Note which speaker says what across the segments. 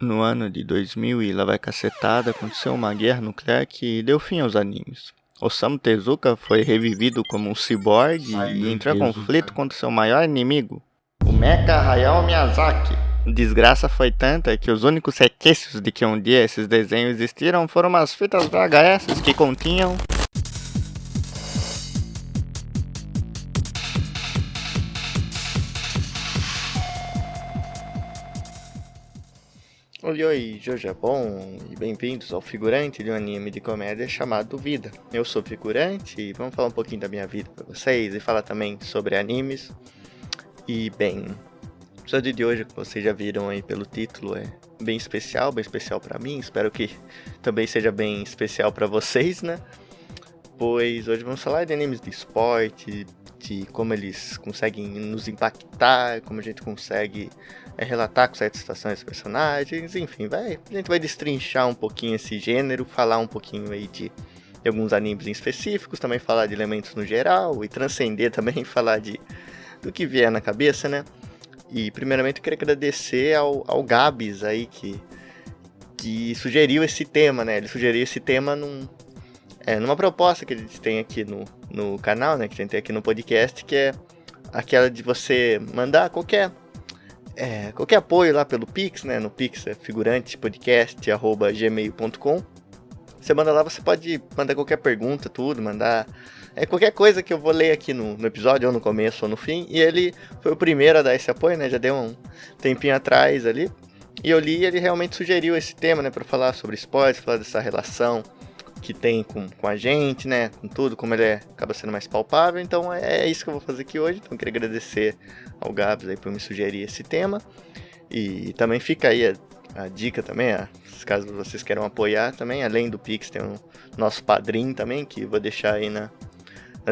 Speaker 1: No ano de 2000 e lá vai cacetada, aconteceu uma guerra nuclear que deu fim aos animes. Osamu Tezuka foi revivido como um ciborgue e entrou em conflito contra seu maior inimigo, o Mecha Hayao Miyazaki. A desgraça foi tanta que os únicos requisitos de que um dia esses desenhos existiram foram umas fitas VHS que continham... Oi, Jojo é bom e bem-vindos ao figurante de um anime de comédia chamado Vida. Eu sou o figurante e vamos falar um pouquinho da minha vida pra vocês e falar também sobre animes. E bem, o episódio de hoje, como vocês já viram aí pelo título, é bem especial pra mim. Espero que também seja bem especial pra vocês, né? Pois hoje vamos falar de animes de esporte, de como eles conseguem nos impactar, como a gente consegue relatar com certas situações dos personagens, enfim, a gente vai destrinchar um pouquinho esse gênero, falar um pouquinho aí de alguns animes em específicos, também falar de elementos no geral e transcender também, falar do que vier na cabeça, né? E primeiramente eu queria agradecer ao Gabs aí que sugeriu esse tema, né? Ele sugeriu esse tema numa proposta que a gente tem aqui no canal, né? Que a gente tem aqui no podcast, que é aquela de você mandar qualquer apoio lá pelo Pix, né? No Pix é figurantepodcast@gmail.com. Você manda lá, você pode mandar qualquer pergunta, tudo, mandar qualquer coisa que eu vou ler aqui no episódio, ou no começo ou no fim. E ele foi o primeiro a dar esse apoio, né? Já deu um tempinho atrás ali. E eu li e ele realmente sugeriu esse tema, né? Pra falar sobre esportes, falar dessa relação que tem com a gente, né? Com tudo, como ele acaba sendo mais palpável. Então é isso que eu vou fazer aqui hoje. Então eu queria agradecer ao Gabs aí por me sugerir esse tema. E também fica aí a dica também, caso vocês queiram apoiar também, além do Pix tem o nosso padrinho também, que eu vou deixar aí na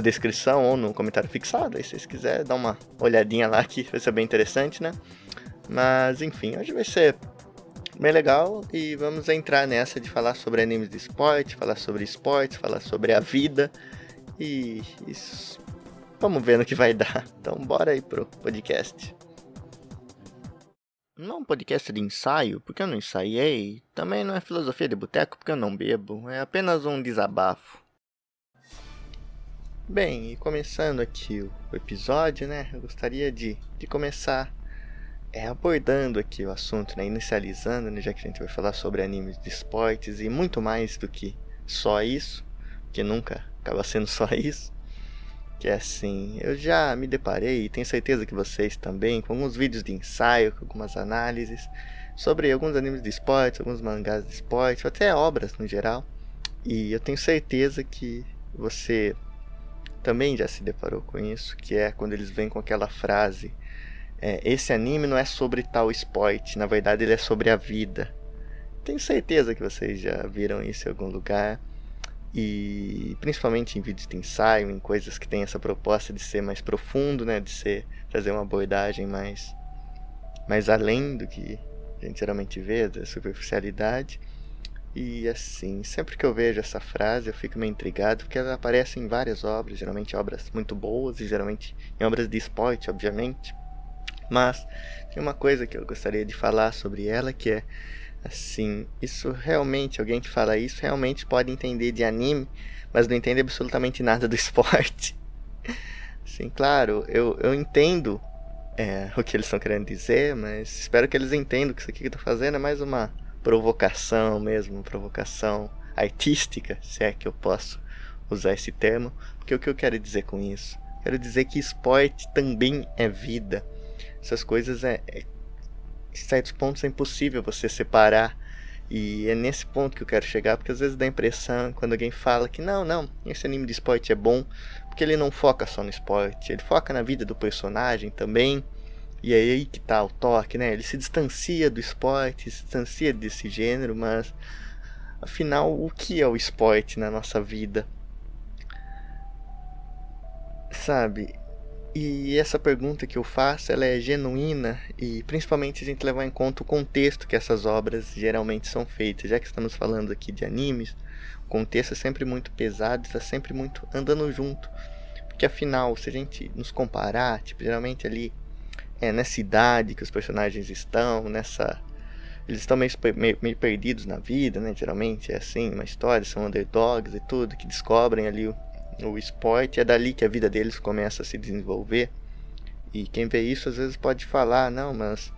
Speaker 1: descrição ou no comentário fixado. Aí se vocês quiserem dar uma olhadinha lá, que vai ser bem interessante, né? Mas enfim, hoje vai ser bem legal e vamos entrar nessa de falar sobre animes de esporte, falar sobre esportes, falar sobre a vida e isso. Vamos ver no que vai dar. Então bora aí pro podcast. Não é um podcast de ensaio, porque eu não ensaiei. Também não é filosofia de boteco, porque eu não bebo. É apenas um desabafo. Bem, e começando aqui o episódio, né? Eu gostaria de começar abordando aqui o assunto, né? Inicializando, né? Já que a gente vai falar sobre animes de esportes e muito mais do que só isso, que nunca acaba sendo só isso. Que é assim, eu já me deparei, e tenho certeza que vocês também, com alguns vídeos de ensaio, com algumas análises sobre alguns animes de esporte, alguns mangás de esporte, ou até obras no geral. E eu tenho certeza que você também já se deparou com isso, que é quando eles vêm com aquela frase: esse anime não é sobre tal esporte, na verdade ele é sobre a vida. Tenho certeza que vocês já viram isso em algum lugar. E principalmente em vídeos de ensaio, em coisas que tem essa proposta de ser mais profundo, né? De trazer uma abordagem mais além do que a gente geralmente vê, da superficialidade. E assim, sempre que eu vejo essa frase eu fico meio intrigado, porque ela aparece em várias obras, geralmente obras muito boas e geralmente em obras de esporte, obviamente. Mas tem uma coisa que eu gostaria de falar sobre ela, que é assim, isso realmente, alguém que fala isso realmente pode entender de anime, mas não entende absolutamente nada do esporte. Sim, claro, eu entendo o que eles estão querendo dizer, mas espero que eles entendam que isso aqui que eu tô fazendo é mais uma provocação mesmo, uma provocação artística, se é que eu posso usar esse termo. Porque o que eu quero dizer com isso? Quero dizer que esporte também é vida. Essas coisas em certos pontos é impossível você separar. E é nesse ponto que eu quero chegar, porque às vezes dá a impressão, quando alguém fala que não, esse anime de esporte é bom, porque ele não foca só no esporte, ele foca na vida do personagem também. E é aí que tá o toque, né? Ele se distancia do esporte, se distancia desse gênero, mas afinal, o que é o esporte na nossa vida? Sabe? E essa pergunta que eu faço, ela é genuína e principalmente se a gente levar em conta o contexto que essas obras geralmente são feitas. Já que estamos falando aqui de animes, o contexto é sempre muito pesado, está sempre muito andando junto. Porque afinal, se a gente nos comparar, geralmente ali nessa idade que os personagens estão, nessa eles estão meio perdidos na vida, né? Geralmente é assim, uma história, são underdogs e tudo, que descobrem ali o esporte, é dali que a vida deles começa a se desenvolver. E quem vê isso às vezes pode falar, não, mas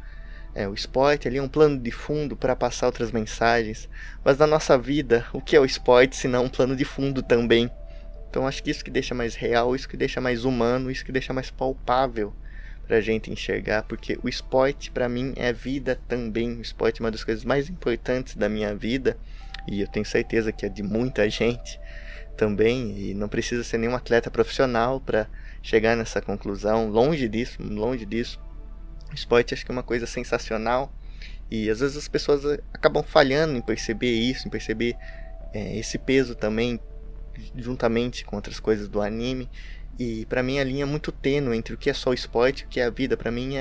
Speaker 1: o esporte ali é um plano de fundo para passar outras mensagens. Mas na nossa vida, o que é o esporte se não um plano de fundo também? Então acho que isso que deixa mais real, isso que deixa mais humano, isso que deixa mais palpável pra gente enxergar, porque o esporte pra mim é vida também. O esporte é uma das coisas mais importantes da minha vida, e eu tenho certeza que é de muita gente também, e não precisa ser nenhum atleta profissional para chegar nessa conclusão. Longe disso. O esporte acho que é uma coisa sensacional, e às vezes as pessoas acabam falhando em perceber isso, em perceber esse peso também, juntamente com outras coisas do anime. E pra mim a linha é muito tênue entre o que é só o esporte e o que é a vida. Pra mim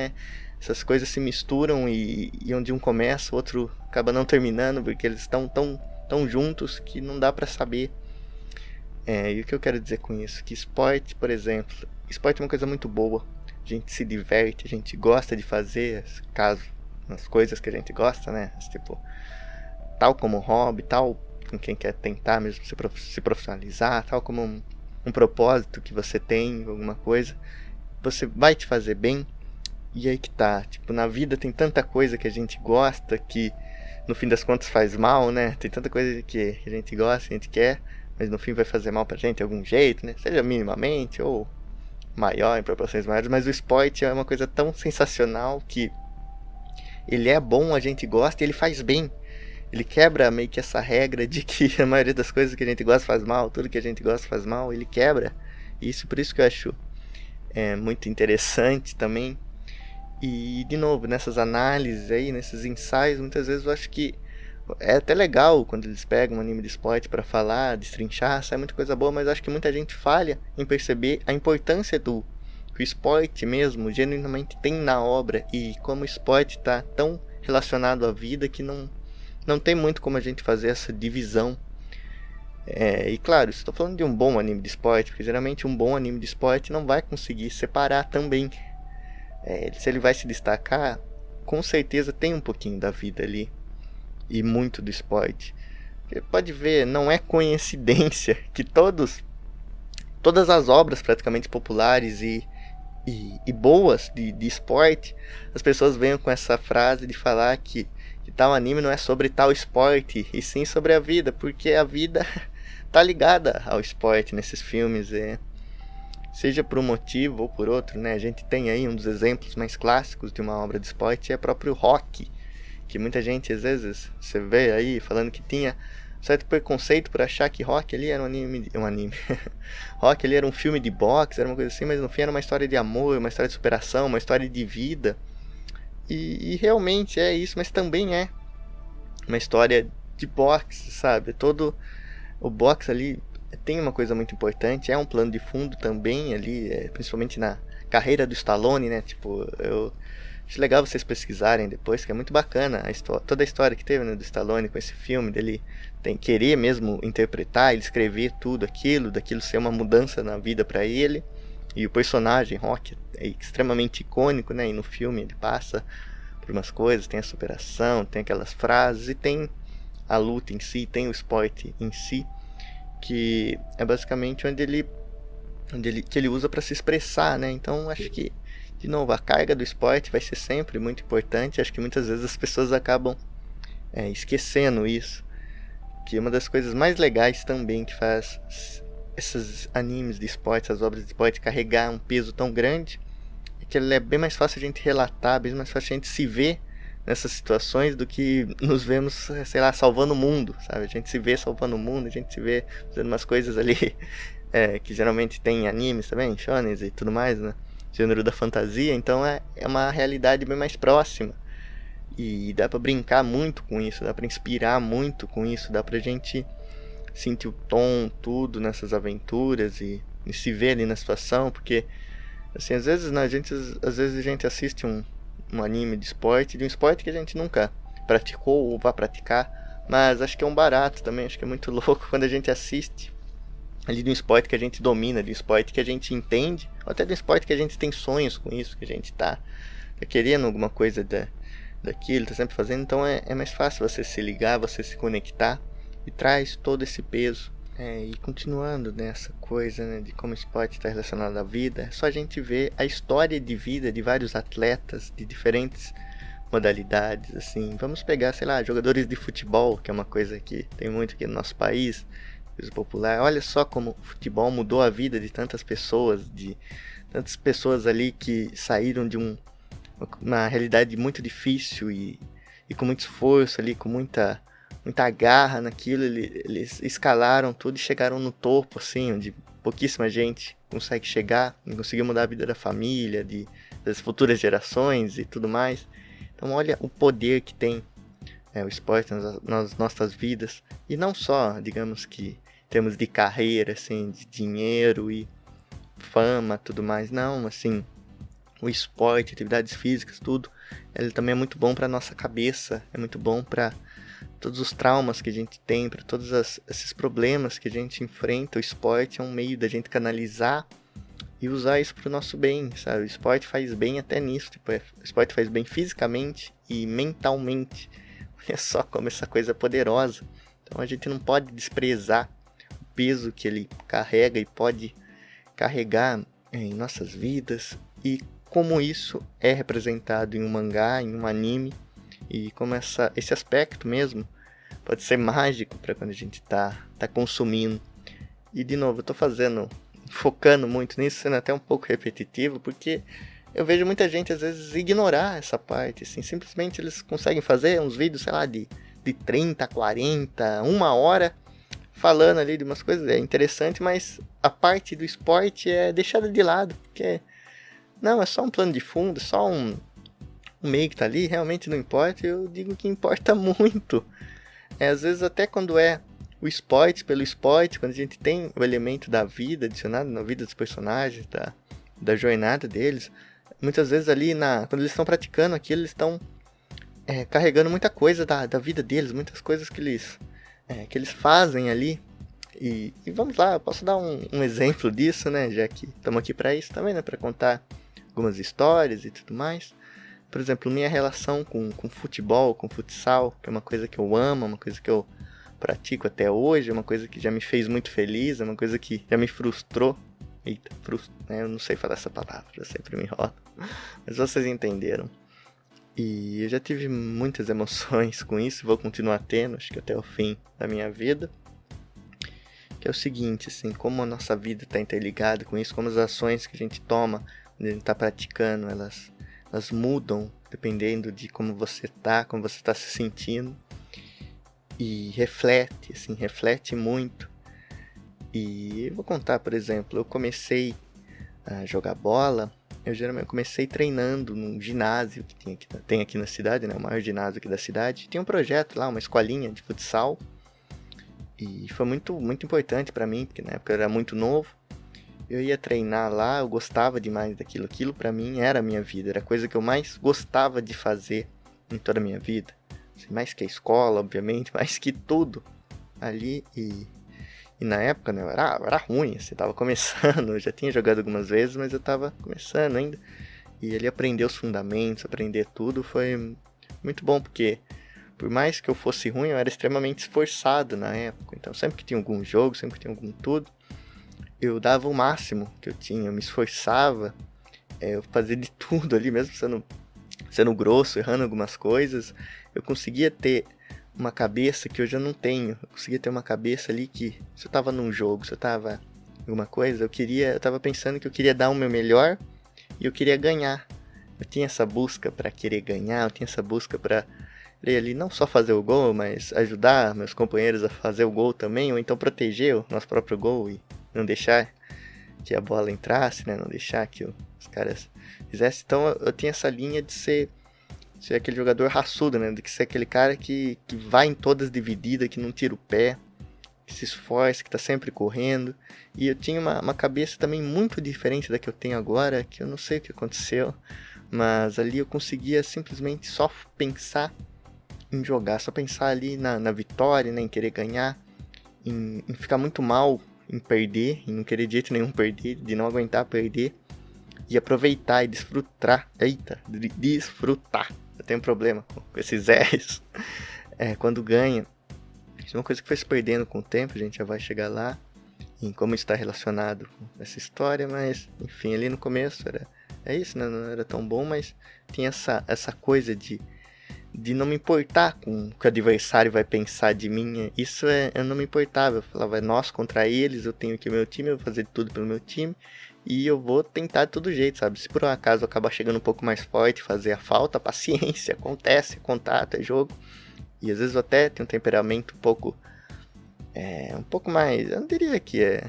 Speaker 1: essas coisas se misturam, e onde um começa, o outro acaba não terminando, porque eles estão tão juntos que não dá pra saber. E o que eu quero dizer com isso? Que esporte, por exemplo, esporte é uma coisa muito boa. A gente se diverte, a gente gosta de fazer, as coisas que a gente gosta, né? Tipo, tal como hobby, tal com quem quer tentar mesmo se profissionalizar, tal como um propósito que você tem, alguma coisa, você vai te fazer bem. E aí que tá, tipo, na vida tem tanta coisa que a gente gosta que no fim das contas faz mal, né? Tem tanta coisa que a gente gosta, que a gente quer, mas no fim vai fazer mal pra gente de algum jeito, né? Seja minimamente ou maior, em proporções maiores. Mas o esporte é uma coisa tão sensacional que ele é bom, a gente gosta e ele faz bem. Ele quebra meio que essa regra de que a maioria das coisas que a gente gosta faz mal, tudo que a gente gosta faz mal, ele quebra. Isso, por isso que eu acho muito interessante também. E, de novo, nessas análises aí, nesses ensaios, muitas vezes eu acho que é até legal quando eles pegam um anime de esporte para falar, destrinchar, sai muita coisa boa, mas eu acho que muita gente falha em perceber a importância que o esporte mesmo genuinamente tem na obra, e como o esporte está tão relacionado à vida que não tem muito como a gente fazer essa divisão. E claro, estou falando de um bom anime de esporte, porque geralmente um bom anime de esporte não vai conseguir separar também. Se ele vai se destacar, com certeza tem um pouquinho da vida ali, e muito do esporte. Você pode ver, não é coincidência que todas as obras praticamente populares e boas de esporte, as pessoas venham com essa frase de falar que tal anime não é sobre tal esporte, e sim sobre a vida, porque a vida tá ligada ao esporte nesses filmes, seja por um motivo ou por outro, né? A gente tem aí um dos exemplos mais clássicos de uma obra de esporte, é próprio Rock, que muita gente às vezes você vê aí falando que tinha certo preconceito por achar que Rock ali era um anime. Rock ali era um filme de boxe, era uma coisa assim, mas no fim era uma história de amor, uma história de superação, uma história de vida. E realmente é isso, mas também é uma história de boxe, sabe? Todo o boxe ali tem uma coisa muito importante, é um plano de fundo também ali, principalmente na carreira do Stallone, né? Tipo, eu acho legal vocês pesquisarem depois, que é muito bacana toda a história que teve, né, do Stallone com esse filme, dele querer mesmo interpretar, ele escrever tudo daquilo ser uma mudança na vida pra ele. E o personagem Rock é extremamente icônico, né? E no filme ele passa por umas coisas, tem a superação, tem aquelas frases, e tem a luta em si, tem o esporte em si, que é basicamente onde ele usa para se expressar, né? Então acho que, de novo, a carga do esporte vai ser sempre muito importante. Acho que muitas vezes as pessoas acabam esquecendo isso, que é uma das coisas mais legais também que faz esses animes de esporte, essas obras de esporte carregar um peso tão grande, é que é bem mais fácil a gente relatar, bem mais fácil a gente se ver nessas situações do que nos vemos, sei lá, salvando o mundo, sabe? A gente se vê salvando o mundo, a gente se vê fazendo umas coisas ali que geralmente tem animes também, shonens e tudo mais, né? Gênero da fantasia, então é uma realidade bem mais próxima. E dá pra brincar muito com isso, dá pra inspirar muito com isso, dá pra gente sentir o tom, tudo nessas aventuras e se ver ali na situação, porque assim, às vezes a gente assiste um anime de um esporte que a gente nunca praticou ou vai praticar, mas acho que é um barato também, acho que é muito louco quando a gente assiste ali de um esporte que a gente domina, de um esporte que a gente entende, ou até de um esporte que a gente tem sonhos com isso, que a gente tá querendo alguma coisa daquilo, tá sempre fazendo, então é mais fácil você se ligar, você se conectar e traz todo esse peso. E continuando nessa coisa, né, de como o esporte está relacionado à vida, é só a gente ver a história de vida de vários atletas de diferentes modalidades, assim. Vamos pegar, sei lá, jogadores de futebol, que é uma coisa que tem muito aqui no nosso país, coisa popular. Olha só como o futebol mudou a vida de tantas pessoas ali que saíram de uma realidade muito difícil e com muito esforço ali, com muita garra naquilo, eles escalaram tudo e chegaram no topo, assim, onde pouquíssima gente consegue chegar, e conseguiu mudar a vida da família, das futuras gerações e tudo mais. Então olha o poder que tem o esporte nas nossas vidas, e não só, digamos que em termos de carreira, assim, de dinheiro e fama, tudo mais, não, assim, o esporte, atividades físicas, tudo, ele também é muito bom para nossa cabeça, é muito bom para todos os traumas que a gente tem, para todos esses problemas que a gente enfrenta. O esporte é um meio da gente canalizar e usar isso para o nosso bem, sabe? O esporte faz bem até nisso, tipo, o esporte faz bem fisicamente e mentalmente. Olha só como essa coisa é poderosa. Então a gente não pode desprezar o peso que ele carrega e pode carregar em nossas vidas, e como isso é representado em um mangá, em um anime, e como esse aspecto mesmo pode ser mágico para quando a gente tá consumindo. E de novo, eu tô focando muito nisso, sendo até um pouco repetitivo, porque eu vejo muita gente às vezes ignorar essa parte, assim, simplesmente eles conseguem fazer uns vídeos, sei lá, de 30, 40, 1 hora, falando ali de umas coisas, é interessante, mas a parte do esporte é deixada de lado, porque não, é só um plano de fundo, é só um meio que tá ali, realmente não importa. Eu digo que importa muito. Às vezes até quando é o esporte pelo esporte, quando a gente tem o elemento da vida adicionado na vida dos personagens, da jornada deles, muitas vezes ali, quando eles estão praticando aquilo, eles estão carregando muita coisa da vida deles, muitas coisas que eles fazem ali. E vamos lá, eu posso dar um exemplo disso, né, já que estamos aqui para isso também, né, para contar algumas histórias e tudo mais. Por exemplo, minha relação com futebol, com futsal, que é uma coisa que eu amo, uma coisa que eu pratico até hoje, é uma coisa que já me fez muito feliz, é uma coisa que já me frustrou. Eita, eu não sei falar essa palavra, eu sempre me enrolo. Mas vocês entenderam. E eu já tive muitas emoções com isso, vou continuar tendo, acho que até o fim da minha vida. Que é o seguinte, assim, como a nossa vida está interligada com isso, como as ações que a gente toma quando a gente está praticando, elas mudam dependendo de como você está se sentindo, e reflete muito. E eu vou contar, por exemplo, eu comecei a jogar bola, eu geralmente comecei treinando num ginásio que tem aqui na cidade, né, o maior ginásio aqui da cidade. Tinha um projeto lá, uma escolinha de futsal, e foi muito, muito importante para mim, porque na época eu era muito novo. Eu ia treinar lá, eu gostava demais daquilo. Aquilo pra mim era a minha vida, era a coisa que eu mais gostava de fazer em toda a minha vida. Mais que a escola, obviamente, mais que tudo ali. E na época, né, eu era ruim, assim, tava começando. Eu já tinha jogado algumas vezes, mas eu tava começando ainda. E ali aprender os fundamentos, aprender tudo, foi muito bom, porque por mais que eu fosse ruim, eu era extremamente esforçado na época. Então sempre que tinha algum jogo, sempre que tinha algum tudo, eu dava o máximo que eu tinha, eu me esforçava, eu fazia de tudo ali, mesmo sendo grosso, errando algumas coisas. Eu conseguia ter uma cabeça que hoje eu não tenho. Eu conseguia ter uma cabeça ali que, se eu tava num jogo, se eu tava em alguma coisa, eu tava pensando que eu queria dar o meu melhor e eu queria ganhar. Eu tinha essa busca para querer ganhar, eu tinha essa busca para ali não só fazer o gol, mas ajudar meus companheiros a fazer o gol também, ou então proteger o nosso próprio gol e não deixar que a bola entrasse, né? Não deixar que os caras fizessem. Então eu tinha essa linha de ser aquele jogador raçudo, né? De ser aquele cara que vai em todas divididas, que não tira o pé, que se esforça, que tá sempre correndo. E eu tinha uma cabeça também muito diferente da que eu tenho agora, que eu não sei o que aconteceu, mas ali eu conseguia simplesmente só pensar em jogar, só pensar ali na vitória, né? Em querer ganhar, em ficar muito mal em perder, em não querer de jeito nenhum perder, de não aguentar perder, e aproveitar e desfrutar, eu tenho um problema com esses R's. Quando ganha, isso é uma coisa que foi se perdendo com o tempo, a gente já vai chegar lá, em como isso está relacionado com essa história, mas, enfim, ali no começo é isso, né? Não era tão bom, mas tinha essa coisa de não me importar com o que o adversário vai pensar de mim. Isso eu não me importava, eu falava, nós contra eles, eu tenho aqui o meu time, eu vou fazer tudo pelo meu time, e eu vou tentar de todo jeito, sabe? Se por um acaso eu acabar chegando um pouco mais forte, fazer a falta, paciência, acontece, contato, é jogo. E às vezes eu até tenho um temperamento um pouco mais, eu não diria que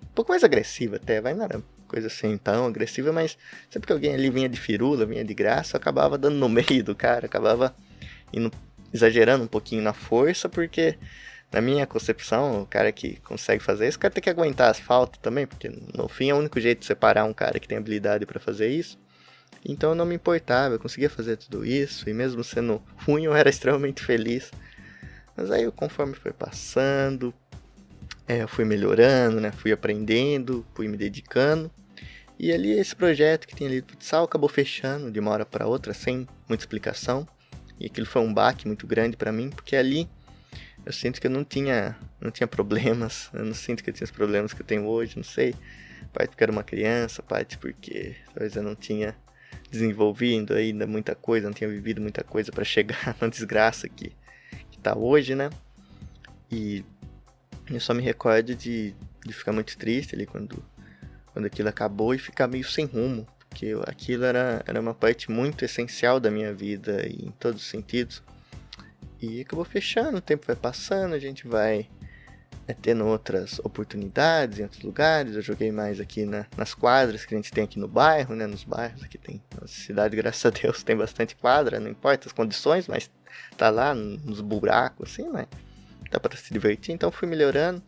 Speaker 1: um pouco mais agressivo até, vai, não era coisa assim tão agressiva, mas sempre que alguém ali vinha de firula, vinha de graça, eu acabava dando no meio do cara, acabava exagerando um pouquinho na força, porque na minha concepção, o cara que consegue fazer isso, o cara tem que aguentar as faltas também, porque no fim é o único jeito de separar um cara que tem habilidade para fazer isso. Então eu não me importava, eu conseguia fazer tudo isso, e mesmo sendo ruim eu era extremamente feliz. Mas aí conforme foi passando, eu fui melhorando, né? Fui aprendendo, fui me dedicando. E ali esse projeto que tinha ali do futsal acabou fechando de uma hora para outra, sem muita explicação. E aquilo foi um baque muito grande para mim, porque ali eu sinto que eu não tinha problemas. Eu não sinto que eu tinha os problemas que eu tenho hoje, não sei. Parte porque eu era uma criança, parte porque talvez eu não tinha desenvolvido ainda muita coisa, não tinha vivido muita coisa para chegar na desgraça que tá hoje, né? E eu só me recordo de ficar muito triste ali quando aquilo acabou e ficar meio sem rumo, porque aquilo era uma parte muito essencial da minha vida em todos os sentidos. E acabou fechando, o tempo vai passando, a gente vai tendo outras oportunidades em outros lugares. Eu joguei mais aqui nas quadras que a gente tem aqui no bairro, né? Nos bairros aqui tem, na cidade, graças a Deus, tem bastante quadra, não importa as condições, mas tá lá nos buracos, assim, né? Dá pra se divertir, então fui melhorando.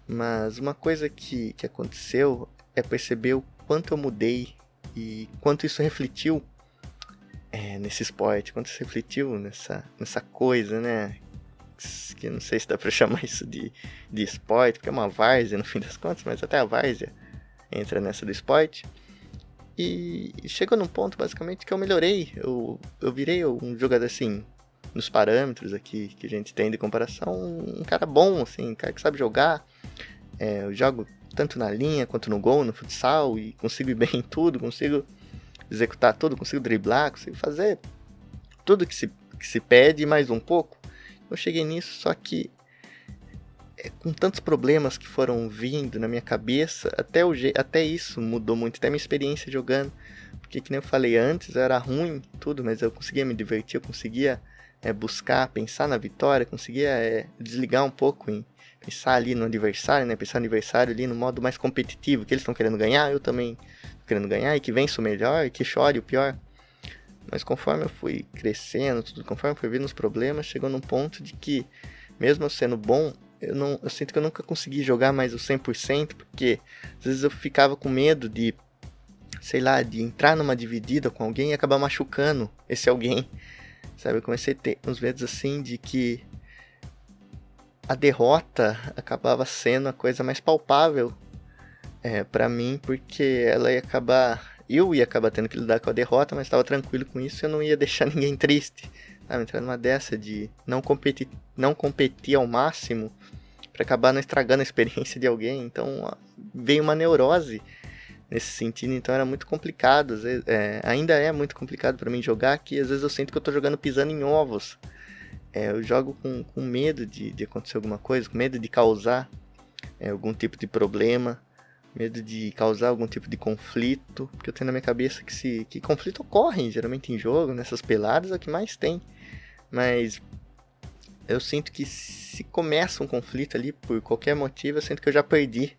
Speaker 1: Mas uma coisa que aconteceu é perceber o quanto eu mudei e quanto isso refletiu nesse esporte, quanto isso refletiu nessa coisa, né? Que eu não sei se dá pra chamar isso de esporte, porque é uma várzea no fim das contas, mas até a várzea entra nessa do esporte. E chegou num ponto basicamente que eu melhorei, eu virei um jogador assim, nos parâmetros aqui que a gente tem de comparação, um cara bom, assim, um cara que sabe jogar. Eu jogo tanto na linha quanto no gol, no futsal, e consigo ir bem em tudo, consigo executar tudo, consigo driblar, consigo fazer tudo que se pede e mais um pouco. Eu cheguei nisso, só que com tantos problemas que foram vindo na minha cabeça, até isso mudou muito, até minha experiência jogando. Porque, que nem eu falei antes, eu era ruim, tudo, mas eu conseguia me divertir, eu conseguia buscar, pensar na vitória, conseguia desligar um pouco em pensar ali no adversário, né? Pensar no adversário ali no modo mais competitivo, que eles estão querendo ganhar, eu também tô querendo ganhar, e que vença o melhor, e que chore o pior. Mas conforme eu fui crescendo, conforme eu fui vendo os problemas, chegou num ponto de que, mesmo eu sendo bom, eu sinto que eu nunca consegui jogar mais o 100%, porque às vezes eu ficava com medo de, sei lá, de entrar numa dividida com alguém e acabar machucando esse alguém, sabe? Eu comecei a ter uns medos assim de que a derrota acabava sendo a coisa mais palpável pra mim, porque eu ia acabar tendo que lidar com a derrota, mas estava tranquilo com isso, eu não ia deixar ninguém triste, sabe? Entrar numa dessa de não competir ao máximo para acabar não estragando a experiência de alguém. Então veio uma neurose nesse sentido, então era muito complicado, às vezes, ainda é muito complicado para mim jogar, que às vezes eu sinto que eu tô jogando pisando em ovos. Eu jogo com medo de acontecer alguma coisa, com medo de causar algum tipo de problema, medo de causar algum tipo de conflito, porque eu tenho na minha cabeça que conflito ocorre geralmente em jogo, nessas peladas é o que mais tem, mas eu sinto que se começa um conflito ali por qualquer motivo, eu sinto que eu já perdi.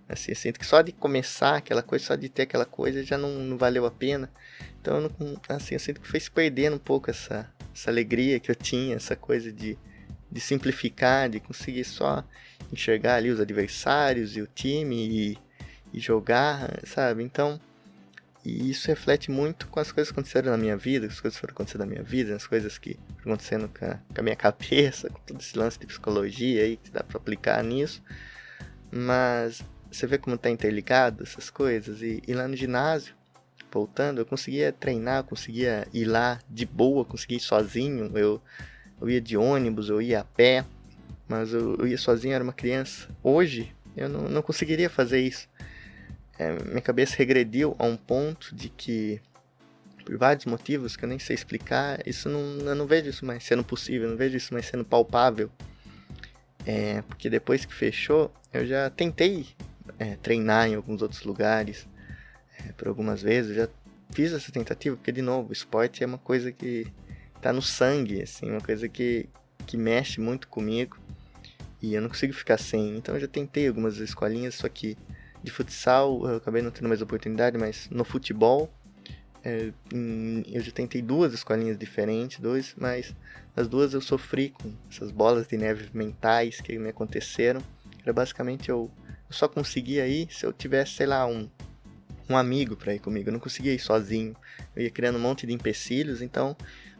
Speaker 1: Assim, eu sinto que só de começar aquela coisa, só de ter aquela coisa já não valeu a pena. Então eu sinto que foi se perdendo um pouco essa alegria que eu tinha, essa coisa de simplificar, de conseguir só enxergar ali os adversários e o time e jogar, sabe? Então, e isso reflete muito com as coisas que aconteceram na minha vida, as coisas que foram acontecendo na minha vida, as coisas que foram acontecendo com a minha cabeça, com todo esse lance de psicologia aí que dá pra aplicar nisso. Mas você vê como tá interligado essas coisas, e lá no ginásio, voltando, eu conseguia treinar, eu conseguia ir lá de boa, conseguia ir sozinho, eu ia de ônibus, eu ia a pé, mas eu ia sozinho, era uma criança. Hoje, eu não conseguiria fazer isso. Minha cabeça regrediu a um ponto de que, por vários motivos que eu nem sei explicar, eu não vejo isso mais sendo possível, eu não vejo isso mais sendo palpável. Porque depois que fechou, eu já tentei treinar em alguns outros lugares, por algumas vezes, eu já fiz essa tentativa, porque de novo, o esporte é uma coisa que tá no sangue, assim, uma coisa que mexe muito comigo, e eu não consigo ficar sem. Então eu já tentei algumas escolinhas, só que de futsal eu acabei não tendo mais oportunidade, mas no futebol eu já tentei 2 escolinhas diferentes, mas nas 2 eu sofri com essas bolas de neve mentais que me aconteceram. Era basicamente eu só conseguia ir se eu tivesse, sei lá, um amigo para ir comigo. Eu não conseguia ir sozinho, eu ia criando um monte de empecilhos. Então,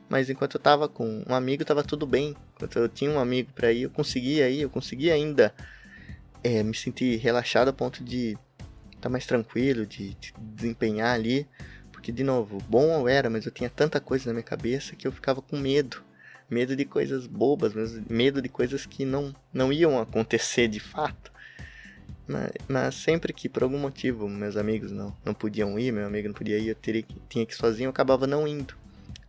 Speaker 1: mas enquanto eu tava com um amigo, tava tudo bem. Enquanto eu tinha um amigo para ir, eu conseguia ainda me sentir relaxado a ponto de estar mais tranquilo, de desempenhar ali. Porque, de novo, bom eu era, mas eu tinha tanta coisa na minha cabeça que eu ficava com medo. Medo de coisas bobas, medo de coisas que não iam acontecer de fato. Mas sempre que, por algum motivo, meus amigos não podiam ir, meu amigo não podia ir, tinha que ir sozinho, eu acabava não indo.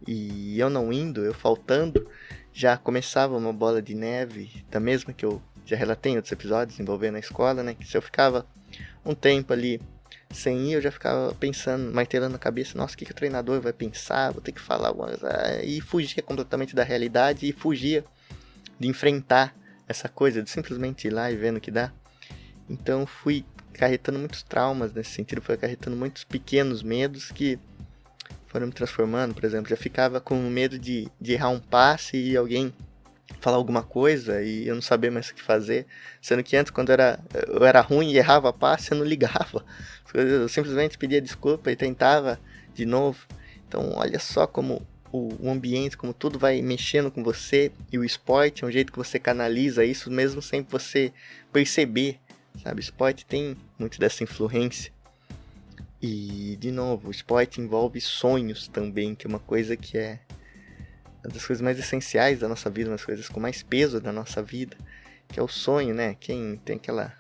Speaker 1: E eu não indo, eu faltando, já começava uma bola de neve, da mesma que eu já relatei em outros episódios envolvendo a escola, né? Que se eu ficava um tempo ali sem ir, eu já ficava pensando, martelando na cabeça, nossa, o que o treinador vai pensar, vou ter que falar alguma coisa, e fugia completamente da realidade, e fugia de enfrentar essa coisa, de simplesmente ir lá e vendo o que dá. Então fui acarretando muitos traumas nesse sentido, fui acarretando muitos pequenos medos que foram me transformando. Por exemplo, já ficava com medo de errar um passe e alguém falar alguma coisa e eu não saber mais o que fazer, sendo que antes, quando eu era ruim e errava passe, eu não ligava, eu simplesmente pedia desculpa e tentava de novo. Então olha só como o ambiente, como tudo vai mexendo com você, e o esporte é um jeito que você canaliza isso mesmo sem você perceber, sabe? O esporte tem muito dessa influência. E, de novo, o esporte envolve sonhos também, que é uma coisa que é uma das coisas mais essenciais da nossa vida, uma das coisas com mais peso da nossa vida, que é o sonho, né? Quem tem aquela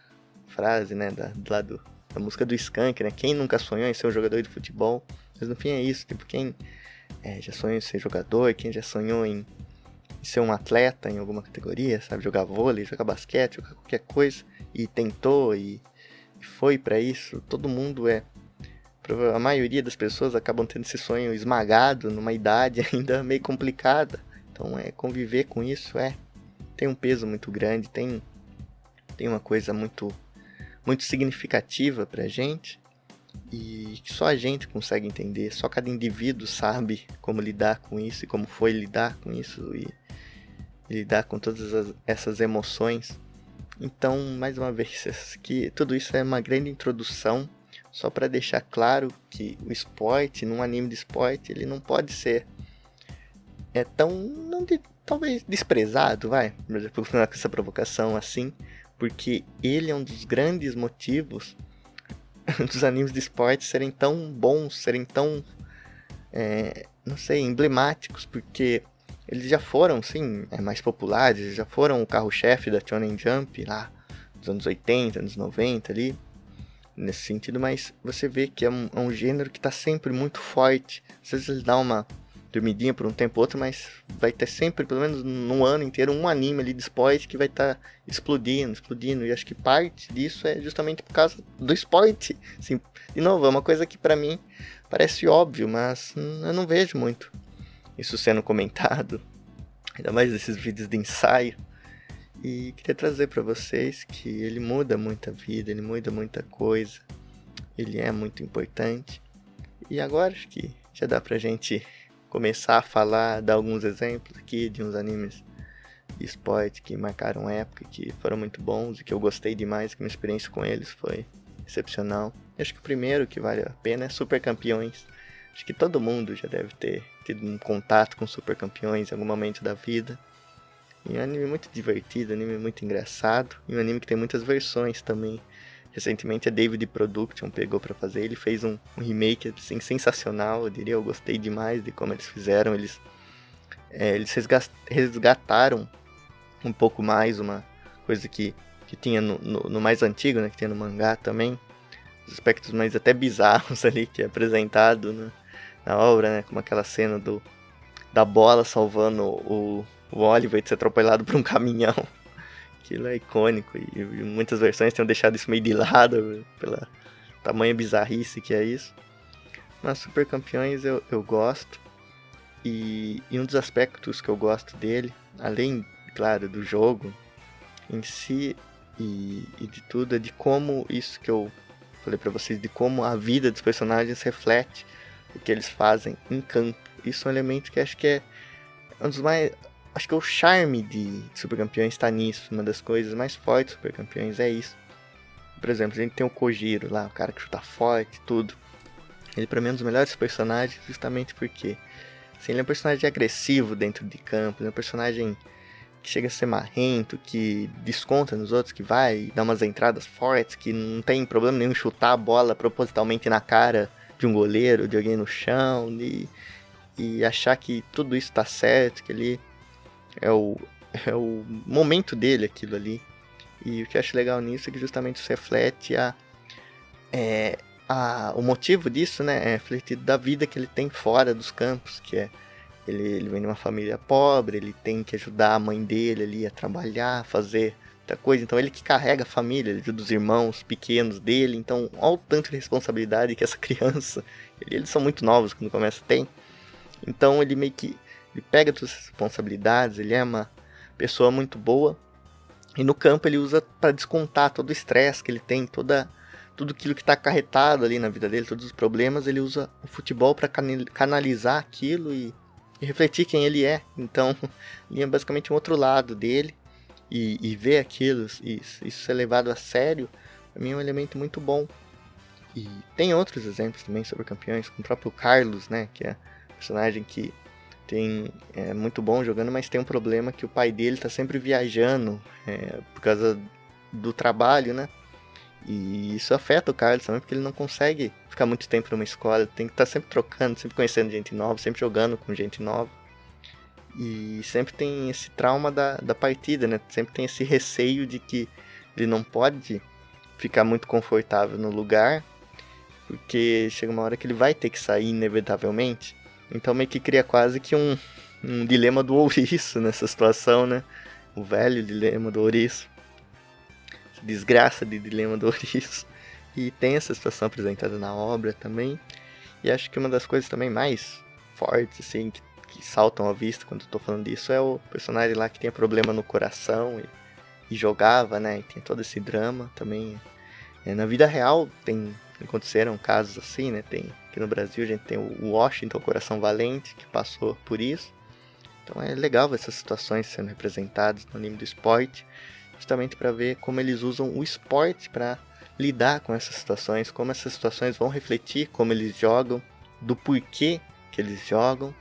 Speaker 1: frase, né, da música do Skank, né? Quem nunca sonhou em ser um jogador de futebol? Mas no fim é isso, tipo, quem já sonhou em ser jogador, quem já sonhou em ser um atleta em alguma categoria, sabe? Jogar vôlei, jogar basquete, jogar qualquer coisa, e tentou e foi pra isso. Todo mundo a maioria das pessoas acabam tendo esse sonho esmagado numa idade ainda meio complicada. Então conviver com isso tem um peso muito grande, tem uma coisa muito, muito significativa pra gente, e que só a gente consegue entender, só cada indivíduo sabe como lidar com isso e como foi lidar com isso e lidar com todas essas emoções. Então, mais uma vez, que tudo isso é uma grande introdução, só para deixar claro que o esporte, num anime de esporte, ele não pode ser talvez desprezado, com essa provocação assim, porque ele é um dos grandes motivos dos animes de esporte serem tão bons, serem tão, não sei, emblemáticos, porque eles já foram, sim, mais populares, eles já foram o carro-chefe da Shonen Jump lá dos anos 80, anos 90 ali, nesse sentido, mas você vê que é um gênero que está sempre muito forte. Às vezes ele dá uma dormidinha por um tempo ou outro, mas vai ter sempre, pelo menos no ano inteiro, um anime ali de esporte que vai estar explodindo, e acho que parte disso é justamente por causa do esporte. Assim, de novo, é uma coisa que pra mim parece óbvio, mas eu não vejo muito isso sendo comentado, ainda mais nesses vídeos de ensaio. E queria trazer para vocês que ele muda muita vida, ele muda muita coisa, ele é muito importante. E agora acho que já dá pra gente começar a falar, dar alguns exemplos aqui de uns animes de esporte que marcaram época, que foram muito bons e que eu gostei demais, que minha experiência com eles foi excepcional. E acho que o primeiro que vale a pena é Super Campeões. Acho que todo mundo já deve ter tido um contato com Super Campeões em algum momento da vida. E é um anime muito divertido, um anime muito engraçado, e um anime que tem muitas versões também. recentemente a David Production pegou pra fazer, ele fez um remake assim, sensacional, eu diria, eu gostei demais de como eles fizeram, eles resgataram um pouco mais uma coisa que tinha no mais antigo, né, que tinha no mangá também, os aspectos mais até bizarros ali que é apresentado na obra, né, como aquela cena da bola salvando o Oliver de ser atropelado por um caminhão. Aquilo é icônico e muitas versões tenham deixado isso meio de lado pela tamanha bizarrice que é isso. Mas Super Campeões eu gosto e um dos aspectos que eu gosto dele, além, claro, do jogo em si e de tudo, é de como isso que eu falei pra vocês, de como a vida dos personagens reflete o que eles fazem em campo. Isso é um elemento que acho que é um dos mais... Acho que o charme de Super Campeões está nisso. Uma das coisas mais fortes de Super Campeões é isso. Por exemplo, a gente tem o Kojiro lá, o cara que chuta forte, tudo. Ele pra mim é um dos melhores personagens justamente porque assim, ele é um personagem agressivo dentro de campo. Ele é um personagem que chega a ser marrento, que desconta nos outros, que vai dar umas entradas fortes, que não tem problema nenhum em chutar a bola propositalmente na cara de um goleiro, de alguém no chão, e achar que tudo isso tá certo, que ele é o momento dele aquilo ali. E o que eu acho legal nisso é que justamente isso reflete o motivo disso, né, é refletido da vida que ele tem fora dos campos, que é ele vem de uma família pobre, ele tem que ajudar a mãe dele ali a trabalhar, fazer muita coisa, então ele que carrega a família, ele ajuda os irmãos pequenos dele, então olha o tanto de responsabilidade que essa criança, eles são muito novos quando começa a ter, então ele meio que ele pega todas as responsabilidades, ele é uma pessoa muito boa. E no campo ele usa para descontar todo o estresse que ele tem, tudo aquilo que está acarretado ali na vida dele, todos os problemas, ele usa o futebol para canalizar aquilo e refletir quem ele é. Então, ele é basicamente um outro lado dele. E ver aquilo, isso ser levado a sério, para mim é um elemento muito bom. E tem outros exemplos também sobre campeões, como o próprio Carlos, né, que é um personagem que é muito bom jogando, mas tem um problema que o pai dele tá sempre viajando por causa do trabalho, né? E isso afeta o Carlos também, porque ele não consegue ficar muito tempo numa escola, ele tem que estar sempre trocando, sempre conhecendo gente nova, sempre jogando com gente nova. E sempre tem esse trauma da partida, né? Sempre tem esse receio de que ele não pode ficar muito confortável no lugar, porque chega uma hora que ele vai ter que sair inevitavelmente. Então meio que cria quase que um dilema do ouriço nessa situação, né? O velho dilema do ouriço. Desgraça de dilema do ouriço. E tem essa situação apresentada na obra também. E acho que uma das coisas também mais fortes, assim, que saltam à vista quando eu tô falando disso é o personagem lá que tem problema no coração e jogava, né? E tem todo esse drama também. Na vida real aconteceram casos assim, né? Aqui no Brasil a gente tem o Washington, o Coração Valente, que passou por isso. Então é legal ver essas situações sendo representadas no anime do esporte, justamente para ver como eles usam o esporte para lidar com essas situações, como essas situações vão refletir como eles jogam, do porquê que eles jogam,